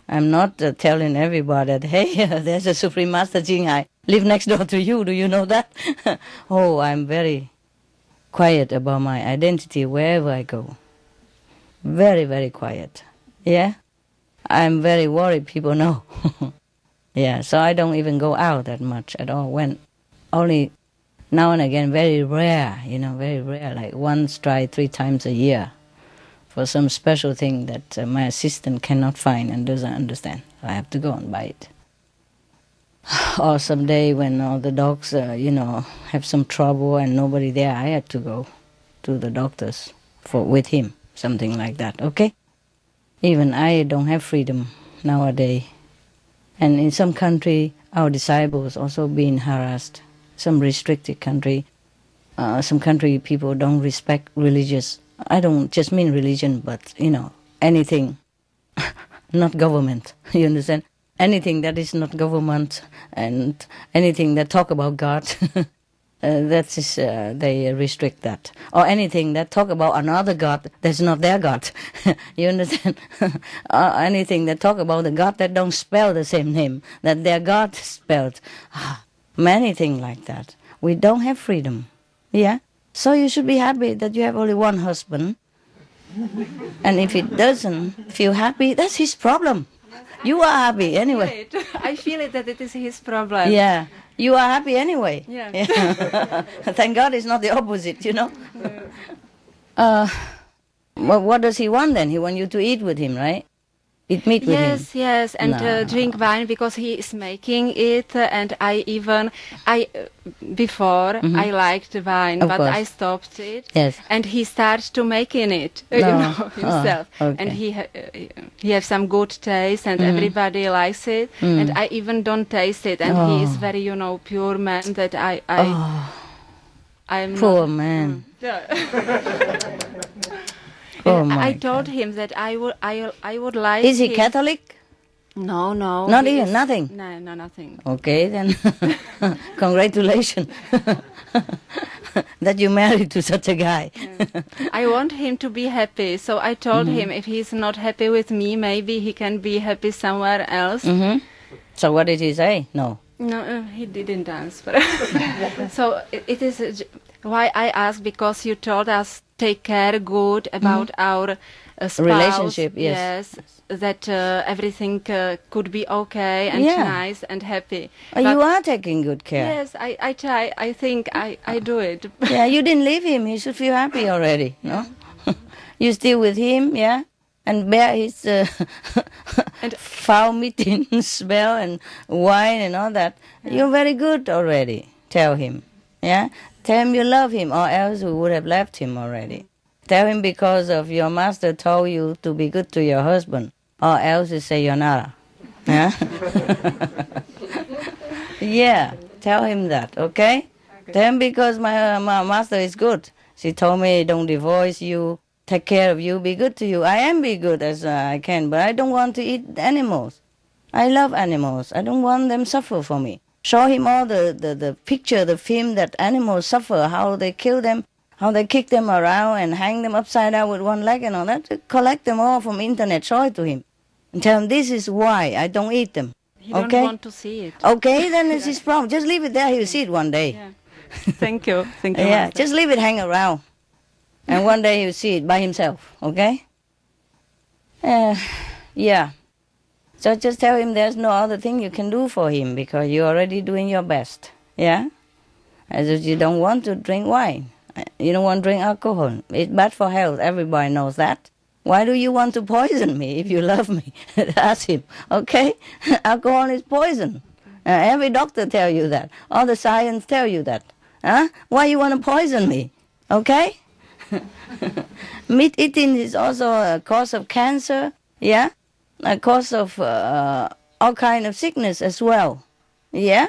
I'm not telling everybody that, hey, there's a Supreme Master Jing, I live next door to you, do you know that? Oh, I'm very quiet about my identity wherever I go. Very, very quiet. Yeah? I'm very worried people know. Yeah, so I don't even go out that much at all. When only now and again, very rare, very rare, like once, try 3 times a year for some special thing that my assistant cannot find and doesn't understand. I have to go and buy it. Or someday when all the dogs, have some trouble and nobody there, I had to go to the doctors with him, something like that, okay? Even I don't have freedom nowadays. And in some country, our disciples also being harassed. Some restricted country, some country people don't respect religious. I don't just mean religion, but, anything, not government, you understand? Anything that is not government and anything that talk about God, that is, they restrict that. Or anything that talk about another God that's not their God, you understand? Anything that talk about the God that don't spell the same name, that their God spelled. Many things like that. We don't have freedom, yeah? So you should be happy that you have only one husband. And if he doesn't feel happy, that's his problem. You are happy anyway. I feel it that it is his problem. Yeah, you are happy anyway. Yeah. Thank God it's not the opposite, What does he want then? He wants you to eat with him, right? Eat meat with him. Yes, and No. drink wine because he is making it, and before I liked wine, Of but course. I stopped it. Yes. And he starts to making it, No. himself, Oh, okay. and he has some good taste, and everybody likes it, and I even don't taste it, and he is very pure man that I'm Poor not, man. Yeah. Oh my I told him that I would like. Is he him- Catholic? No. Not he even, is- nothing? No, nothing. Okay, then. Congratulations. that you married to such a guy. I want him to be happy, so I told him if he's not happy with me, maybe he can be happy somewhere else. So what did he say? No. No, he didn't answer. So it is why I asked, because you told us take care good about our spouse. Relationship, yes. That everything could be okay and nice and happy. You are taking good care. Yes, I try. I think I do it. Yeah, you didn't leave him. He should feel happy already, no? You still with him, yeah? And bear his And- foul meeting smell and wine and all that. You're very good already, tell him, yeah? Tell him you love him, or else we would have left him already. Tell him because of your master told you to be good to your husband, or else you say you're not. Yeah? Yeah, tell him that, okay? Tell him because my master is good. She told me don't divorce you, take care of you, be good to you. I am be good as I can, but I don't want to eat animals. I love animals. I don't want them suffer for me. Show him all the picture, the film that animals suffer, how they kill them, how they kick them around and hang them upside down with one leg and all that. Collect them all from internet, show it to him. And tell him this is why I don't eat them. He don't Okay? want to see it. Okay, then it's his problem. Just leave it there, he'll see it one day. Yeah. Thank you. Thank you. Yeah, Master. just leave it hang around. And one day he'll see it by himself, okay? Yeah. So just tell him there's no other thing you can do for him because you're already doing your best, yeah? As if you don't want to drink wine. You don't want to drink alcohol. It's bad for health. Everybody knows that. Why do you want to poison me if you love me? Ask him, okay? Alcohol is poison. Every doctor tell you that. All the science tell you that. Huh? Why you want to poison me? Okay? Meat eating is also a cause of cancer, yeah? A cause of all kind of sickness as well, yeah?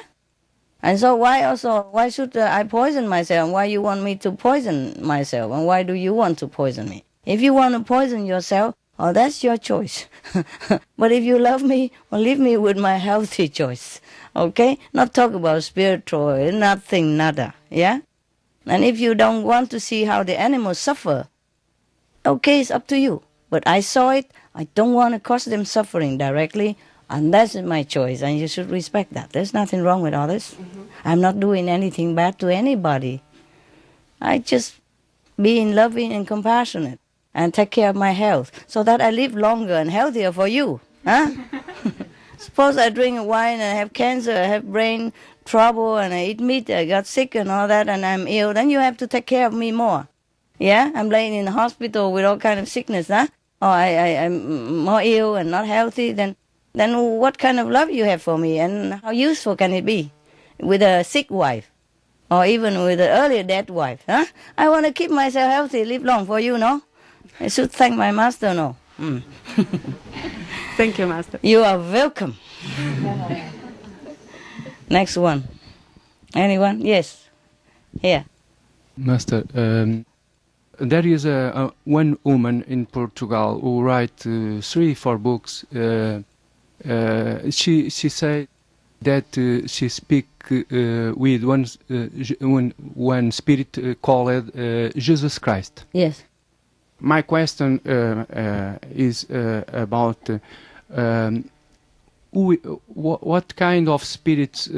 And so why should I poison myself? Why you want me to poison myself? And why do you want to poison me? If you want to poison yourself, oh, that's your choice. But if you love me, well, leave me with my healthy choice, okay? Not talk about spiritual, nothing, nada, yeah? And if you don't want to see how the animals suffer, okay, it's up to you. But I saw it, I don't want to cause them suffering directly, and that's my choice, and you should respect that. There's nothing wrong with all this. I'm not doing anything bad to anybody. I just being loving and compassionate and take care of my health so that I live longer and healthier for you. Huh? Suppose I drink wine and I have cancer, I have brain trouble, and I eat meat, I got sick and all that, and I'm ill, then you have to take care of me more. Yeah? I'm laying in the hospital with all kind of sickness, huh? Or I'm more ill and not healthy, then what kind of love you have for me, and how useful can it be with a sick wife? Or even with an earlier dead wife, huh? I want to keep myself healthy, live long for you, no? I should thank my master, no? Thank you, Master. You are welcome. Next one. Anyone? Yes. Here. Master, there is one woman in Portugal who write 3-4 books. She said that she speak with one spirit called Jesus Christ. Yes. My question is about what kind of spirits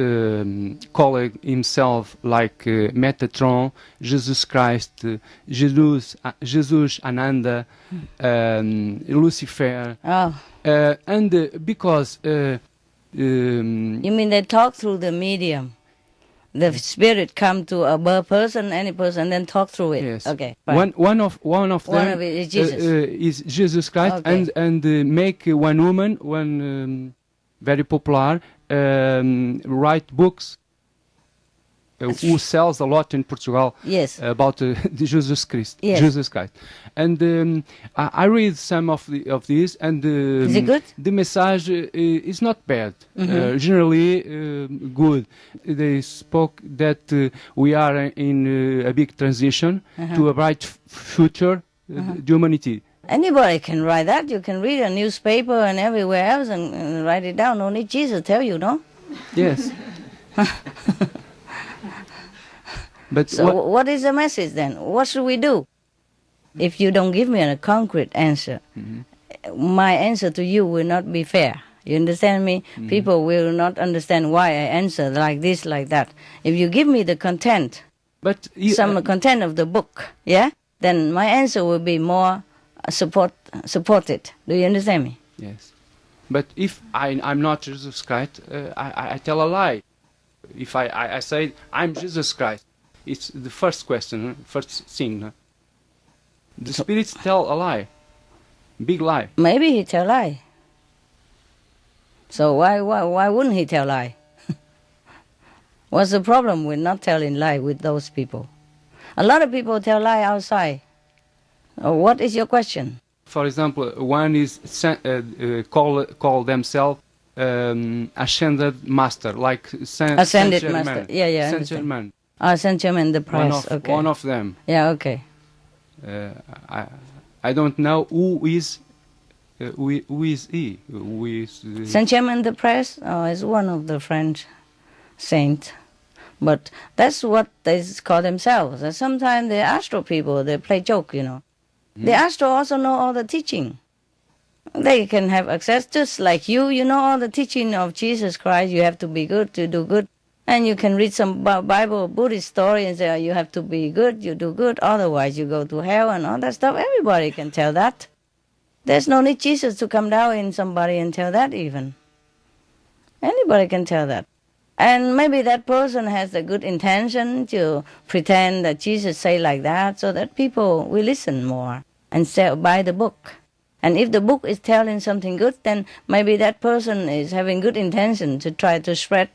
call himself like Metatron, Jesus Christ, Jesus Ananda, Lucifer, and because you mean they talk through the medium? The spirit come to a person, any person, then talk through it. Yes. Okay. Fine. One of them it is Jesus. Is Jesus Christ, Okay. and make one woman, very popular, write books. Who sells a lot in Portugal? Yes. About Jesus Christ. Yes. Jesus Christ, and I read some of these, and is it good? The message is not bad. Generally good. They spoke that we are in a big transition to a bright future, the humanity. Anybody can write that. You can read a newspaper and everywhere else and write it down. Only Jesus tell you, no? Yes. But So what is the message then? What should we do? If you don't give me a concrete answer, my answer to you will not be fair. You understand me? People will not understand why I answer like this, like that. If you give me the content, but some content of the book, yeah, then my answer will be more supported. Do you understand me? yes. But if I'm not Jesus Christ, I tell a lie. If I say I'm Jesus Christ, it's the first question, first thing. The spirits tell a lie, big lie. Maybe he tell lie. So why wouldn't he tell lie? What's the problem with not telling lie with those people? A lot of people tell lie outside. What is your question? For example, one is call themselves ascended master, like Ascended Saint-Germain. master. Yeah, I understand. Saint-Germain. Saint-Germain the Press. Okay. One of them. Yeah, okay. I don't know who is he. Who is Saint-Germain the Press is one of the French saints. But that's what they call themselves. And sometimes the astro people, they play joke, you know. The astro also know all the teaching. They can have access, just like you know all the teaching of Jesus Christ. You have to be good to do good. And you can read some Bible, Buddhist story and say, you have to be good, you do good, otherwise you go to hell and all that stuff. Everybody can tell that. There's no need Jesus to come down in somebody and tell that even. Anybody can tell that. And maybe that person has a good intention to pretend that Jesus say like that so that people will listen more and buy the book. And if the book is telling something good, then maybe that person is having good intention to try to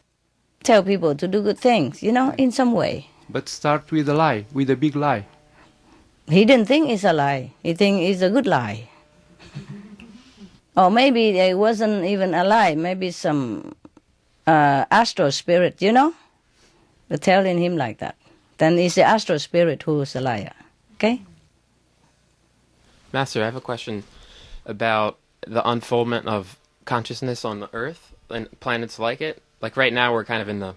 tell people to do good things, you know, in some way. But start with a lie, with a big lie. He didn't think it's a lie. He think it's a good lie. Or maybe it wasn't even a lie. Maybe some astral spirit, you know, telling him like that. Then it's the astral spirit who is a liar. Okay? Master, I have a question about the unfoldment of consciousness on the Earth and planets like it. Like right now we're kind of in the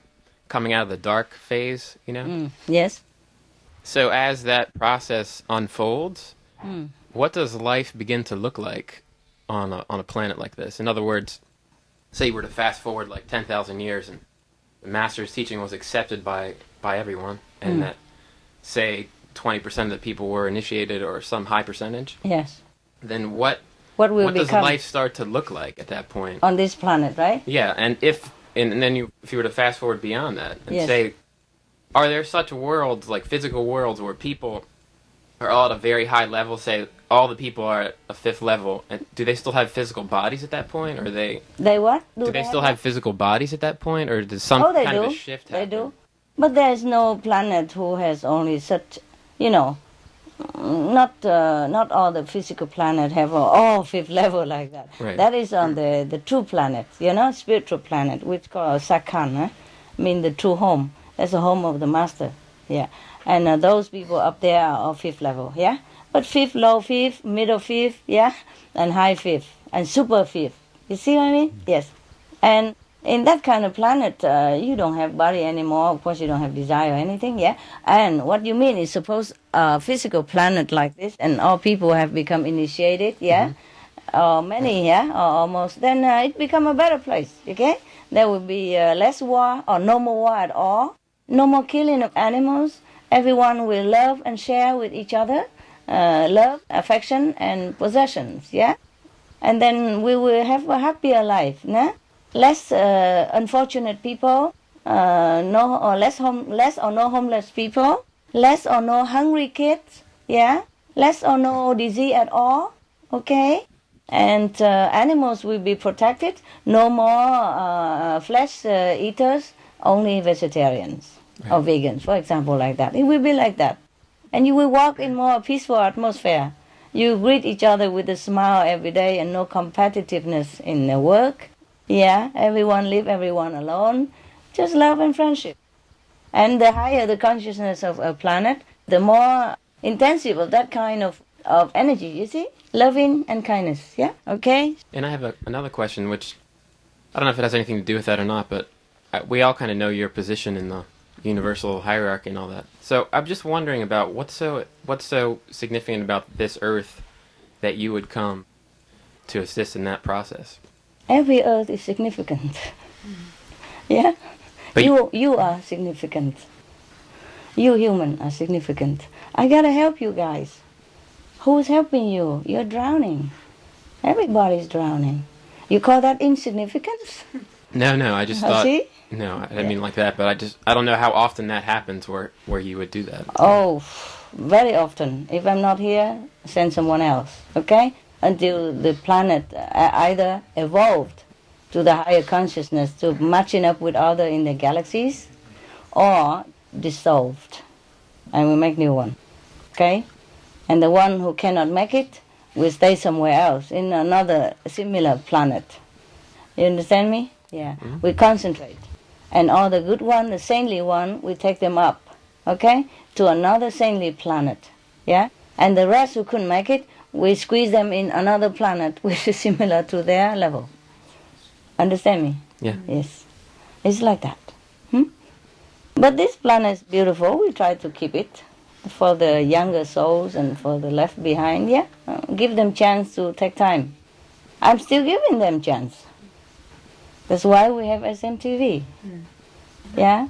coming out of the dark phase, you know? Yes. So as that process unfolds, what does life begin to look like on a planet like this? In other words, say you were to fast forward like 10,000 years and the Master's teaching was accepted by everyone, and that, say, 20% of the people were initiated or some high percentage. Yes. Then what will does become life start to look like at that point? on this planet, right? Yeah, and if you were to fast forward beyond that and Yes. say, are there such worlds, like physical worlds, where people are all at a very high level, say all the people are at a 5th level, and do they still have physical bodies at that point, or They what? do they still have physical bodies at that point, or does some they kind do. of a shift happen? They do. But there is no planet who has only such, you know, not all the physical planet have all 5th level like that. Right. That is on the true planet, you know, spiritual planet, which called Sakhan, mean the true home. That's the home of the Master, yeah. And those people up there are all 5th level, yeah. But 5th, low 5th, middle 5th, yeah, and high 5th, and super 5th. You see what I mean? Yes. And in that kind of planet, you don't have body anymore. Of course, you don't have desire or anything, yeah? And what you mean is suppose a physical planet like this, and all people have become initiated, yeah? Or many, yeah? Or almost. Then it become a better place, okay? There will be less war or no more war at all. No more killing of animals. Everyone will love and share with each other. Love, affection, and possessions, yeah? And then we will have a happier life, nah? Less unfortunate people, less or no homeless people, less or no hungry kids, yeah? Less or no disease at all, okay? And animals will be protected. No more flesh eaters, only vegetarians or vegans, for example, like that. It will be like that. And you will walk in more peaceful atmosphere. You greet each other with a smile every day and no competitiveness in the work. Yeah, everyone leave everyone alone. Just love and friendship. And the higher the consciousness of a planet, the more intensive of that kind of energy, you see? Loving and kindness, yeah? Okay? And I have another question, which I don't know if it has anything to do with that or not, but we all kind of know your position in the universal hierarchy and all that. So I'm just wondering about what's so significant about this Earth that you would come to assist in that process. Every Earth is significant. Yeah? But You are significant. You human are significant. I gotta help you guys. Who's helping you? You're drowning. Everybody's drowning. You call that insignificance? No, I just thought. See? No, I didn't mean like that, but I don't know how often that happens where you would do that. Oh, very often. If I'm not here, send someone else, okay? Until the planet either evolved to the higher consciousness, to matching up with other in the galaxies, or dissolved, and we make new one, okay? And the one who cannot make it will stay somewhere else, in another similar planet. You understand me? Yeah. Mm-hmm. We concentrate. And all the good one, the saintly one, we take them up, okay, to another saintly planet, yeah? And the rest who couldn't make it, we squeeze them in another planet which is similar to their level. Understand me? Yeah. Yes. It's like that. But this planet is beautiful. We try to keep it for the younger souls and for the left behind, yeah? Give them chance to take time. I'm still giving them chance. That's why we have SMTV. Yeah?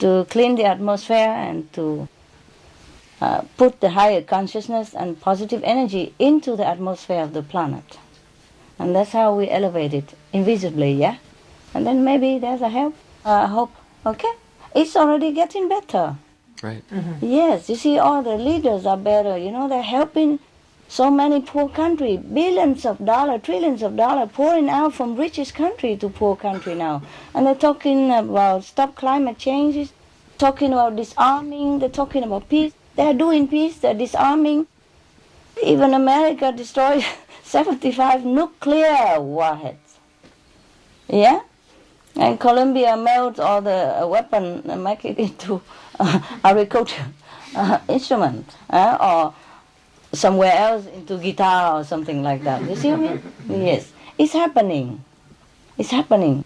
To clean the atmosphere and to put the higher consciousness and positive energy into the atmosphere of the planet. And that's how we elevate it invisibly, yeah? And then maybe there's a hope, okay? It's already getting better. Right. Yes, you see, all the leaders are better. You know, they're helping so many poor countries, billions of dollars, trillions of dollars pouring out from richest country to poor country now. And they're talking about stop climate changes, talking about disarming, they're talking about peace. They're doing peace, they're disarming. Even America destroyed 75 nuclear warheads. Yeah? And Colombia melts all the weapon and make it into agriculture instrument, or somewhere else into guitar or something like that. You see what I mean? Yes. It's happening. It's happening.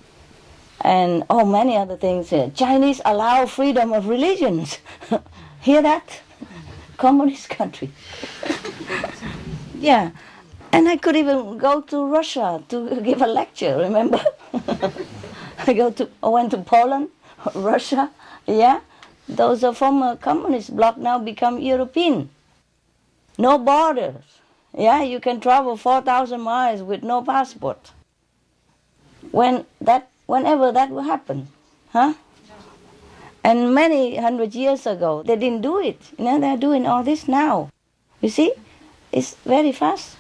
And many other things. Chinese allow freedom of religions. Hear that? Communist country. Yeah. And I could even go to Russia to give a lecture, remember? I went to Poland, Russia, yeah? Those are former communist bloc now become European. No borders. Yeah, you can travel 4,000 miles with no passport. Whenever that will happen, huh? And many hundred years ago, they didn't do it. You know, they're doing all this now. You see? It's very fast,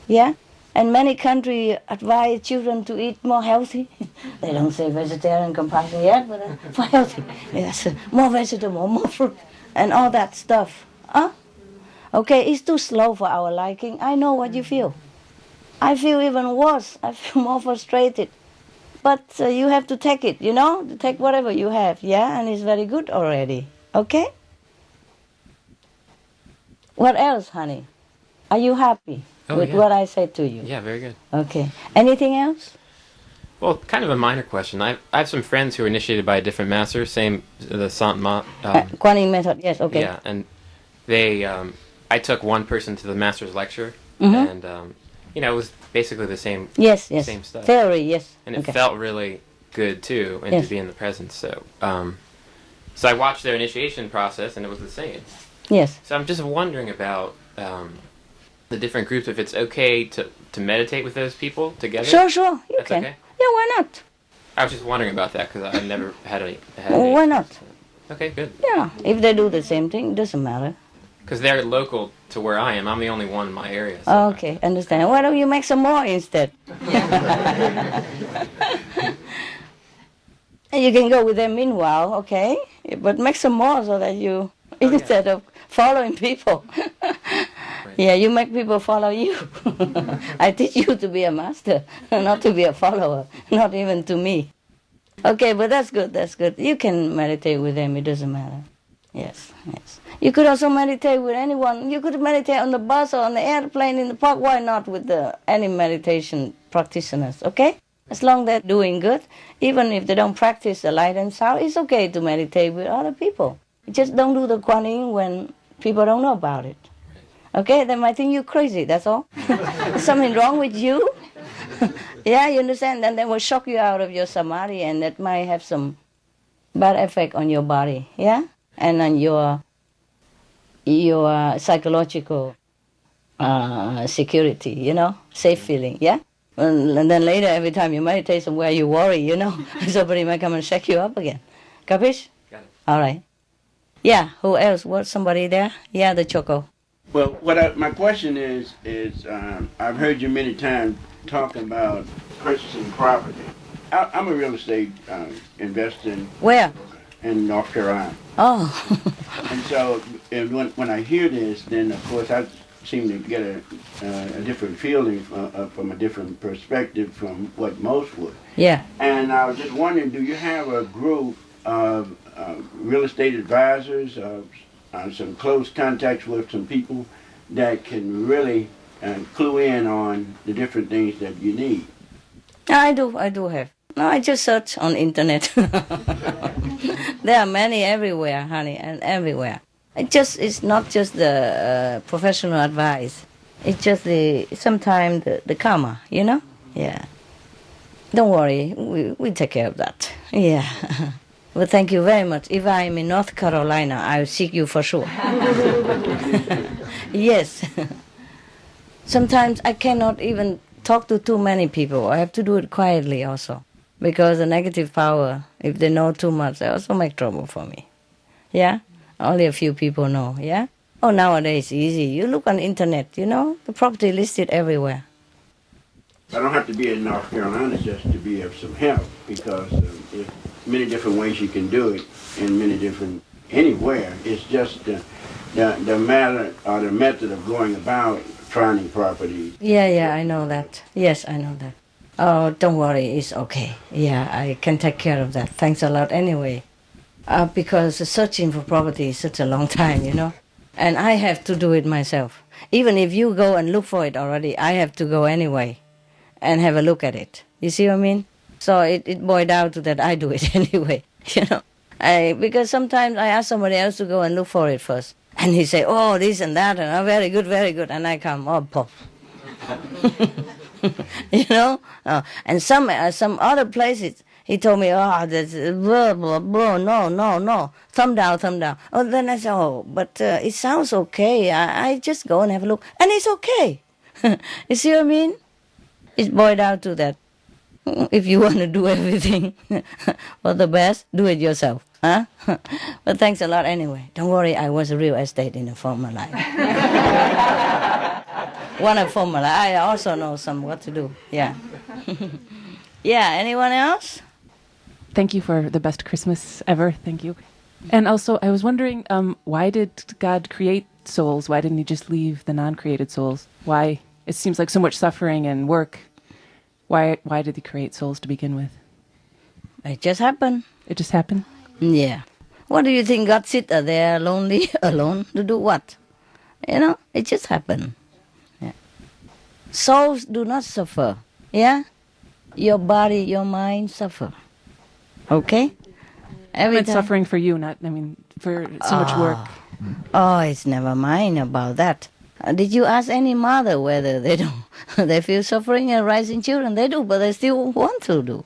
yeah? And many countries advise children to eat more healthy. They don't say vegetarian compulsion yet, but for healthy. Yes, more vegetable, more fruit, and all that stuff. Huh? Okay, it's too slow for our liking. I know what you feel. I feel even worse. I feel more frustrated. But you have to take it, you know? To take whatever you have, yeah? And it's very good already. Okay? What else, honey? Are you happy with what I said to you? Yeah, very good. Okay. Anything else? Well, kind of a minor question. I have some friends who were initiated by a different master, same the Sant Ma. Kuan Yin method, yes, okay. Yeah, and they, I took one person to the master's lecture, and it was basically the same. Same stuff. Theory, yes. And it felt really good too, and to be in the presence. So, so I watched their initiation process, and it was the same. Yes. So I'm just wondering about the different groups. If it's okay to meditate with those people together. Sure, you can. Okay? Yeah, why not? I was just wondering about that because I never had any. Why not? Okay, good. Yeah, if they do the same thing, it doesn't matter. Because they're local to where I am. I'm the only one in my area. So Okay, understand. Why don't you make some more instead? And you can go with them meanwhile, okay? But make some more so that you, instead of following people. Yeah, you make people follow you. I teach you to be a master, not to be a follower, not even to me. Okay, but that's good. You can meditate with them, it doesn't matter. Yes. You could also meditate with anyone. You could meditate on the bus or on the airplane, in the park. Why not with any meditation practitioners, okay? As long as they're doing good, even if they don't practice the light and sound, it's okay to meditate with other people. Just don't do the Kuan Yin when people don't know about it. Okay, they might think you're crazy, that's all. Something wrong with you? Yeah, you understand? Then they will shock you out of your samadhi, and that might have some bad effect on your body, yeah? And on your psychological security, you know, safe feeling, yeah? And then later, every time you meditate somewhere, you worry, you know, somebody might come and shake you up again. Capish? Got it. All right. Yeah, who else? Was somebody there? Yeah, the Choco. Well, my question is I've heard you many times talking about purchasing property. I'm a real estate investor Where? in North Carolina. Oh. And so when I hear this, then of course I seem to get a different feeling from a different perspective from what most would. Yeah. And I was just wondering, do you have a group of real estate advisors, some close contacts with some people that can really clue in on the different things that you need? I do have. No, I just search on internet. There are many everywhere, honey, and everywhere. It's not just the professional advice. It's just sometimes the karma, you know? Yeah. Don't worry, we take care of that. Yeah. Well, thank you very much. If I'm in North Carolina, I'll seek you for sure. Yes. Sometimes I cannot even talk to too many people. I have to do it quietly also. Because the negative power, if they know too much, they also make trouble for me. Yeah? Only a few people know, yeah? Oh, nowadays it's easy. You look on the internet, you know, the property listed everywhere. I don't have to be in North Carolina just to be of some help, because there's many different ways you can do it in many different, anywhere. It's just the matter or the method of going about finding properties. Yeah, I know that. Yes, I know that. Oh, don't worry, it's okay. Yeah, I can take care of that. Thanks a lot anyway. Because searching for property is such a long time, you know. And I have to do it myself. Even if you go and look for it already, I have to go anyway and have a look at it. You see what I mean? So it boiled down to that I do it anyway, you know. Because sometimes I ask somebody else to go and look for it first. And he say, oh, this and that, and oh, very good, very good. And I come, oh, pop. You know? And some other places, he told me, oh, that's blah, blah, blah, no. Thumb down. Oh, then I said, oh, but it sounds okay. I just go and have a look. And it's okay. You see what I mean? It boiled down to that. If you want to do everything for the best, do it yourself. Huh? But thanks a lot anyway. Don't worry, I was a real estate in a former life. One of former life. I also know what to do. Yeah. Yeah, anyone else? Thank you for the best Christmas ever. Thank you. And also, I was wondering, why did God create souls? Why didn't he just leave the non-created souls? Why? It seems like so much suffering and work. Why did he create souls to begin with? It just happened. It just happened? Yeah. What do you think? God sit there lonely, alone, to do what? You know, it just happened. Yeah. Souls do not suffer. Yeah? Your body, your mind suffer. Okay? Every time. Suffering for you, for so much work. Oh, it's never mind about that. Did you ask any mother whether they feel suffering and raising children? They do, but they still want to do.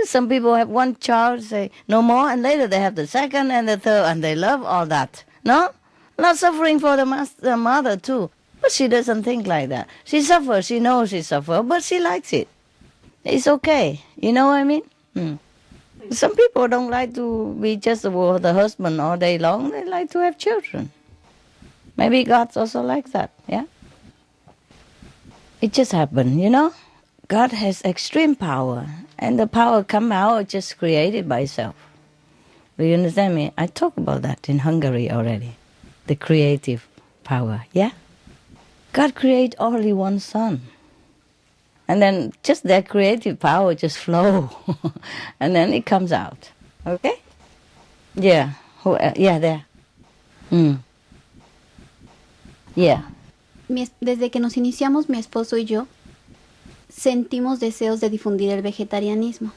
Some people have one child, say no more, and later they have the second and the third, and they love all that. No? Not suffering for the mother too. But she doesn't think like that. She suffers, she knows she suffers, but she likes it. It's okay. You know what I mean? Some people don't like to be just with the husband all day long. They like to have children. Maybe God's also like that, yeah? It just happened, you know? God has extreme power, and the power come out just created by itself. Do you understand me? I talked about that in Hungary already. The creative power, yeah? God created only one son. And then just that creative power just flow. And then it comes out. Okay? Yeah. Yeah, there. Yeah. Desde que nos iniciamos, mi esposo y yo, sentimos deseos de difundir el vegetarianismo.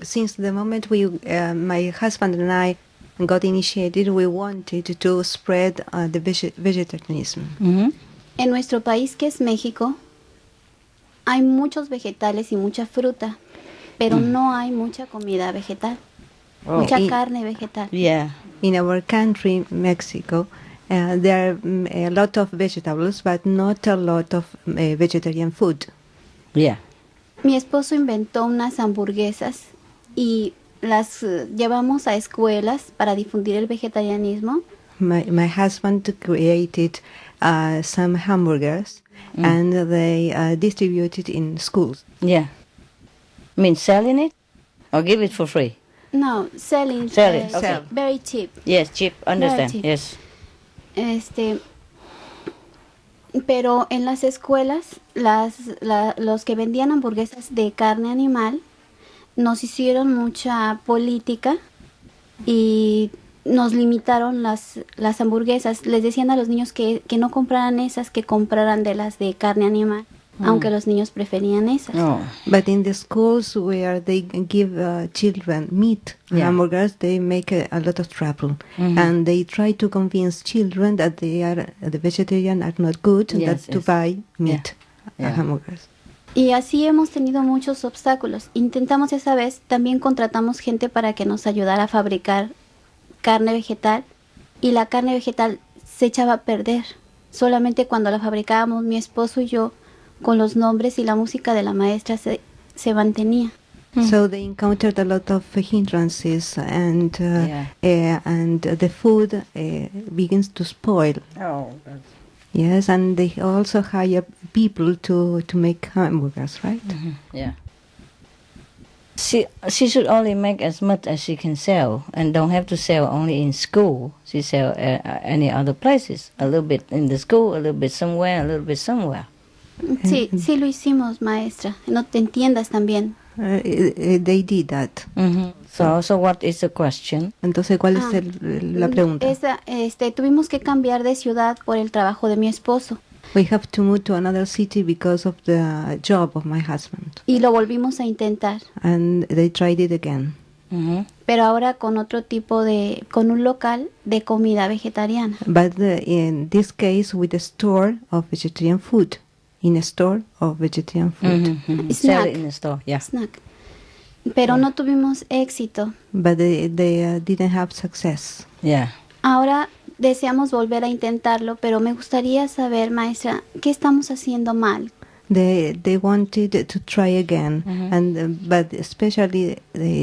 Since the moment my husband and I got initiated, we wanted to spread the vegetarianism. Mm-hmm. En nuestro país, que es México, hay muchos vegetales y mucha fruta, pero no hay mucha comida vegetal, mucha carne vegetal. Yeah. In our country, Mexico, there are a lot of vegetables, but not a lot of vegetarian food. Yeah. Mi esposo inventó unas hamburguesas y las llevamos a escuelas para difundir el vegetarianismo. My husband created some hamburgers and they distributed in schools. Yeah. I mean, selling it or give it for free? No, selling. Sell it, okay. Very cheap. Yes, cheap, understand, cheap. yes. Pero en las escuelas, los que vendían hamburguesas de carne animal nos hicieron mucha política y nos limitaron las hamburguesas. Les decían a los niños que no compraran esas, que compraran de las de carne animal, aunque los niños preferían esas. Oh. But in the schools where they give children meat hamburgers, they make a lot of trouble. And they try to convince children that the vegetarian are not good and that to buy meat hamburgers. Y así hemos tenido muchos obstáculos. Intentamos esa vez, también contratamos gente para que nos ayudara a fabricar carne vegetal y la carne vegetal se echaba a perder. Solamente cuando la fabricábamos mi esposo y yo, con los nombres y la música de la maestra se mantenía. So they encountered a lot of hindrances and the food begins to spoil. Oh. Yes, and they also hire people to make hamburgers, right? Mm-hmm. Yeah. She should only make as much as she can sell and don't have to sell only in school. She sell any other places. A little bit in the school, a little bit somewhere, a little bit somewhere. Sí lo hicimos, maestra. No te entiendas también. They did that. Mm-hmm. So what is the question? Entonces, ¿cuál es la pregunta? Tuvimos que cambiar de ciudad por el trabajo de mi esposo. We have to move to another city because of the job of my husband. Y lo volvimos a intentar. And they tried it again. Mm-hmm. Pero ahora con con un local de comida vegetariana. But in this case, with a store of vegetarian food. In a store of vegetarian food. Mm-hmm. Sell it in a store, yeah. Snack. Pero no tuvimos éxito. But they didn't have success. Yeah. Ahora deseamos volver a intentarlo, pero me gustaría saber, maestra, ¿qué estamos haciendo mal? They wanted to try again, but especially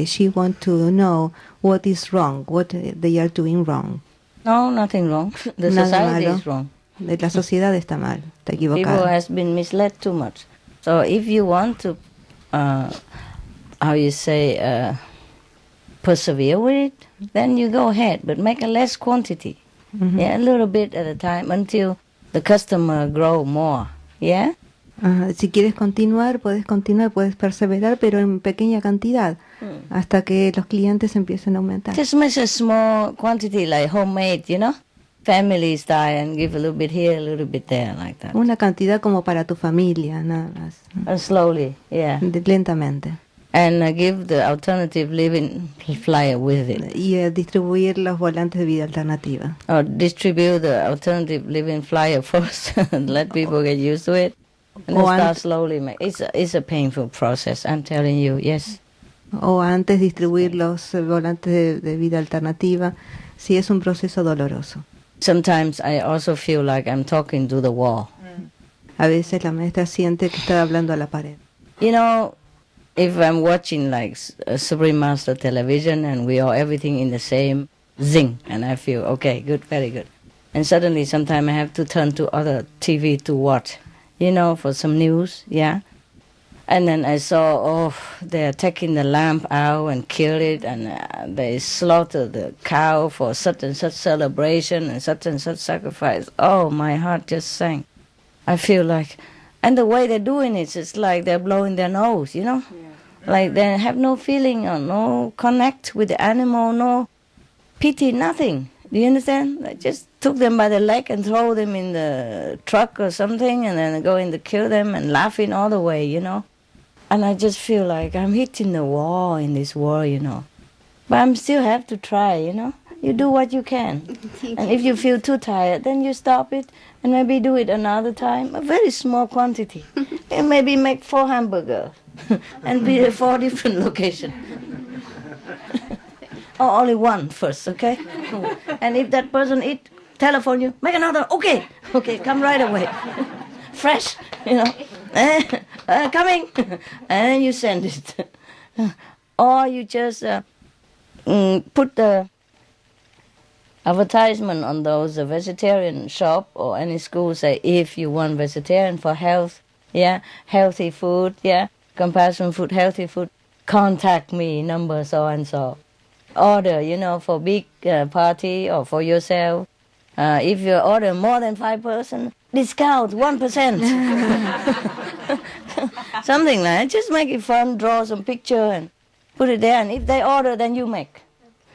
she want to know what is wrong, what they are doing wrong. No, nothing wrong. The society is wrong. La sociedad está mal, está equivocada. People has been misled too much. So if you want to, persevere with it, then you go ahead, but make a less quantity. Yeah, a little bit at a time until the customer grow more. Yeah. Si quieres continuar, puedes perseverar, pero en pequeña cantidad, hasta que los clientes empiecen a aumentar. Just make a small quantity, like homemade, you know, family style, and give a little bit here, a little bit there, like that. Una cantidad como para tu familia, nada más. And slowly, yeah. Lentamente. And give the alternative living flyer with it. Y distribuir los volantes de vida alternativa. Or distribute the alternative living flyer first and let people get used to it. And then start slowly. It's a painful process, I'm telling you, yes. O antes distribuir los volantes de vida alternativa. Sí, es un proceso doloroso. Sometimes I also feel like I'm talking to the wall. A veces la maestra siente que está hablando a la pared. You know, if I'm watching like a Supreme Master television and we are everything in the same zing, and I feel, okay, good, very good. And suddenly sometime I have to turn to other TV to watch, you know, for some news, yeah. And then I saw, they're taking the lamb out and kill it, and they slaughter the cow for such and such celebration and such sacrifice. Oh, my heart just sank. I feel like, and the way they're doing it, it's like they're blowing their nose, you know? Yeah. Like they have no feeling or no connect with the animal, no pity, nothing. Do you understand? Like just took them by the leg and throw them in the truck or something, and then going to kill them and laughing all the way, And I just feel like I'm hitting the wall in this war, But I still have to try, You do what you can. And if you feel too tired, then you stop it and maybe do it another time, a very small quantity. And maybe make 4 hamburgers and be at 4 different locations. Or only one first, okay? And if that person telephone you, make another, okay, come right away. Fresh, coming. And then you send it. Or you just put the advertisement on those vegetarian shop or any school, say, if you want vegetarian for health, healthy food, compassion food, healthy food, contact me, number so and so. Order, for big party or for yourself. If you order more than 5 person, discount 1%. Something like that. Just make it fun, draw some picture and put it there. And if they order, then you make.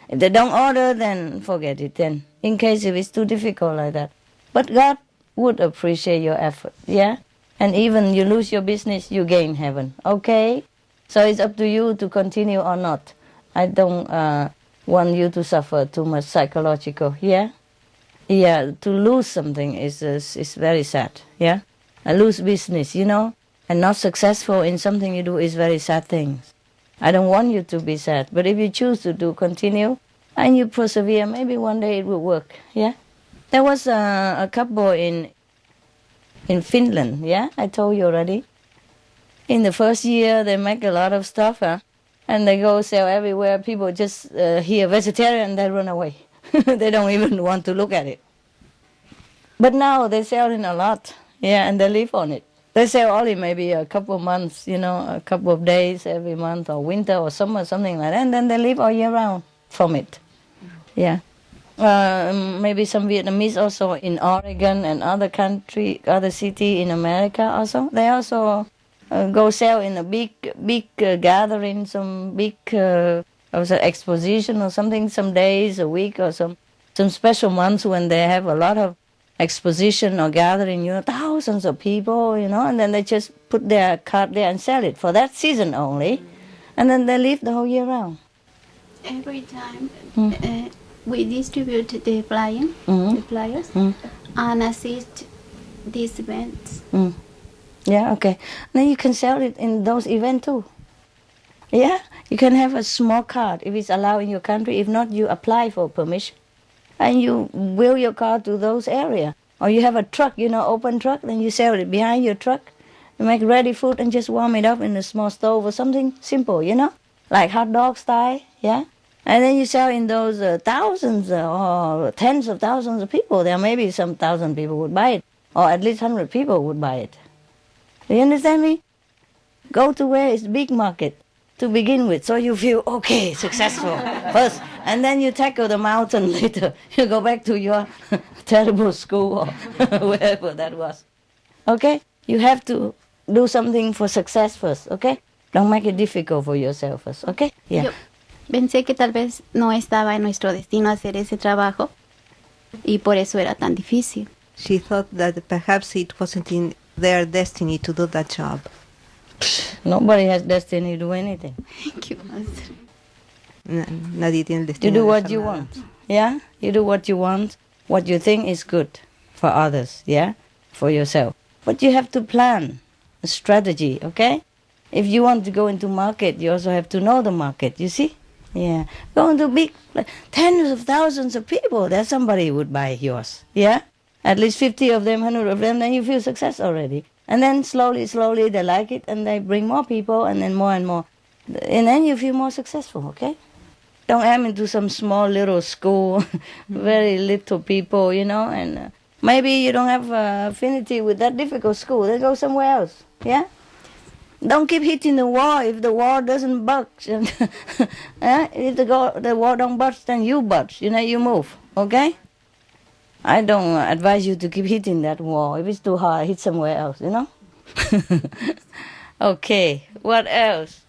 If they don't order, then forget it then, in case if it's too difficult like that. But God would appreciate your effort, And even you lose your business, you gain heaven, okay? So it's up to you to continue or not. I don't want you to suffer too much psychological, to lose something is very sad, I lose business, and not successful in something you do is very sad things. I don't want you to be sad, but if you choose to continue, and you persevere, maybe one day it will work, There was a couple in Finland, I told you already. In the first year, they make a lot of stuff, and they go sell everywhere. People just hear vegetarian and they run away. They don't even want to look at it. But now they sell it a lot, and they live on it. They sell only maybe a couple of months, a couple of days every month, or winter or summer, something like that, and then they live all year round from it. Maybe some Vietnamese also in Oregon and other city in America also. They also go sell in a big gathering, some big exposition or something, some days, a week, or some special months when they have a lot of exposition or gathering, thousands of people, and then they just put their card there and sell it for that season only, and then they live the whole year round. Every time we distribute the flyers, and assist these events. Okay. Then you can sell it in those events too. You can have a small card if it's allowed in your country. If not, you apply for permission. And you wheel your car to those areas. Or you have a truck, open truck, then you sell it behind your truck. You make ready food and just warm it up in a small stove or something simple, like hot dog style, And then you sell in those thousands or tens of thousands of people. There may be some 1,000 people would buy it, or at least 100 people would buy it. Do you understand me? Go to where it's big market to begin with, so you feel okay, successful first, and then you tackle the mountain later. You go back to your terrible school or wherever that was. Okay? You have to do something for success first, okay? Don't make it difficult for yourself first, okay? Yo pensé que tal vez no estaba en nuestro destino hacer ese trabajo y por eso era tan difícil. She thought that perhaps it wasn't in their destiny to do that job. Nobody has destiny to do anything. Thank you, Master. Nadie tiene el destino. You do what you want, You do what you want, what you think is good for others, for yourself. But you have to plan a strategy, okay? If you want to go into market, you also have to know the market, you see? Go into big, tens of thousands of people, that somebody would buy yours, At least 50 of them, 100 of them, then you feel success already. And then slowly, they like it, and they bring more people, and then more and more. And then you feel more successful, okay? Don't aim into some small little school, very little people, and maybe you don't have affinity with that difficult school, then go somewhere else, Don't keep hitting the wall if the wall doesn't budge. If the wall don't budge, then you budge, you move, okay? I don't advise you to keep hitting that wall. If it's too hard, hit somewhere else, Okay, what else?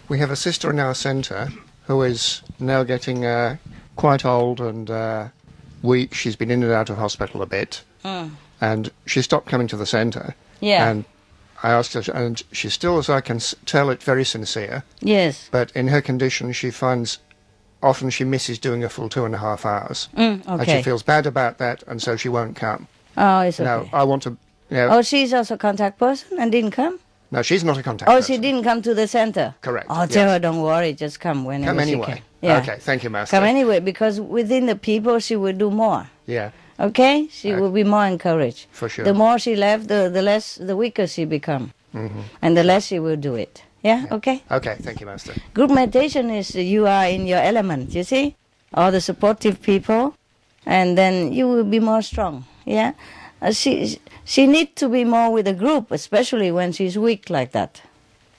We have a sister in our centre who is now getting quite old and week she's been in and out of hospital a bit, and she stopped coming to the centre. Yeah. And I asked her, and she's still, as I can tell it, very sincere. Yes. But in her condition, she finds often she misses doing a full 2.5 hours. Okay. And she feels bad about that, and so she won't come. Oh, it's okay. Now, I want to... Oh, she's also a contact person and didn't come? No, she's not a contact person. person. She didn't come to the center? Correct. Oh, tell her, don't worry, just come whenever come anyway. she can. Yeah. Okay, thank you, Master. Come anyway, because within the people, she will do more. Yeah. Okay? She will be more encouraged. For sure. The more she left, the weaker she become. And the less she will do it. Yeah? Okay? Okay, thank you, Master. Group meditation is you are in your element, you see? All the supportive people, and then you will be more strong. Yeah? She needs to be more with the group, especially when she's weak like that.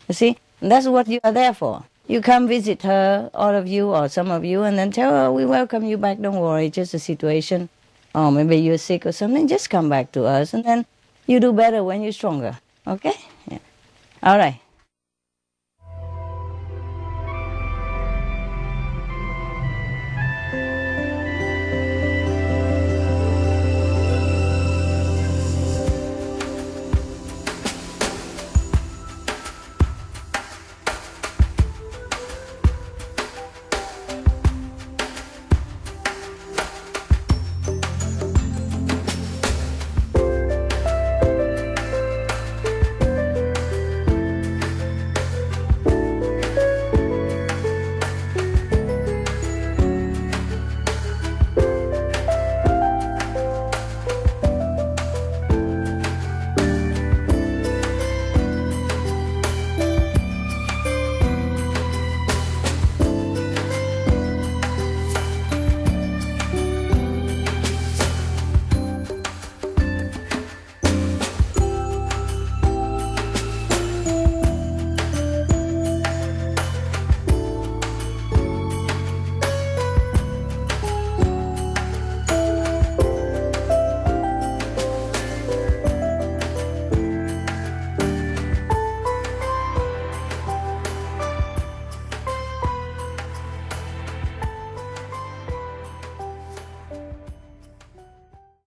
You see? And that's what you are there for. You come visit her, all of you or some of you, and then tell her, we welcome you back, don't worry, just a situation. Or maybe you're sick or something, just come back to us, and then you do better when you're stronger. Okay? Yeah. All right.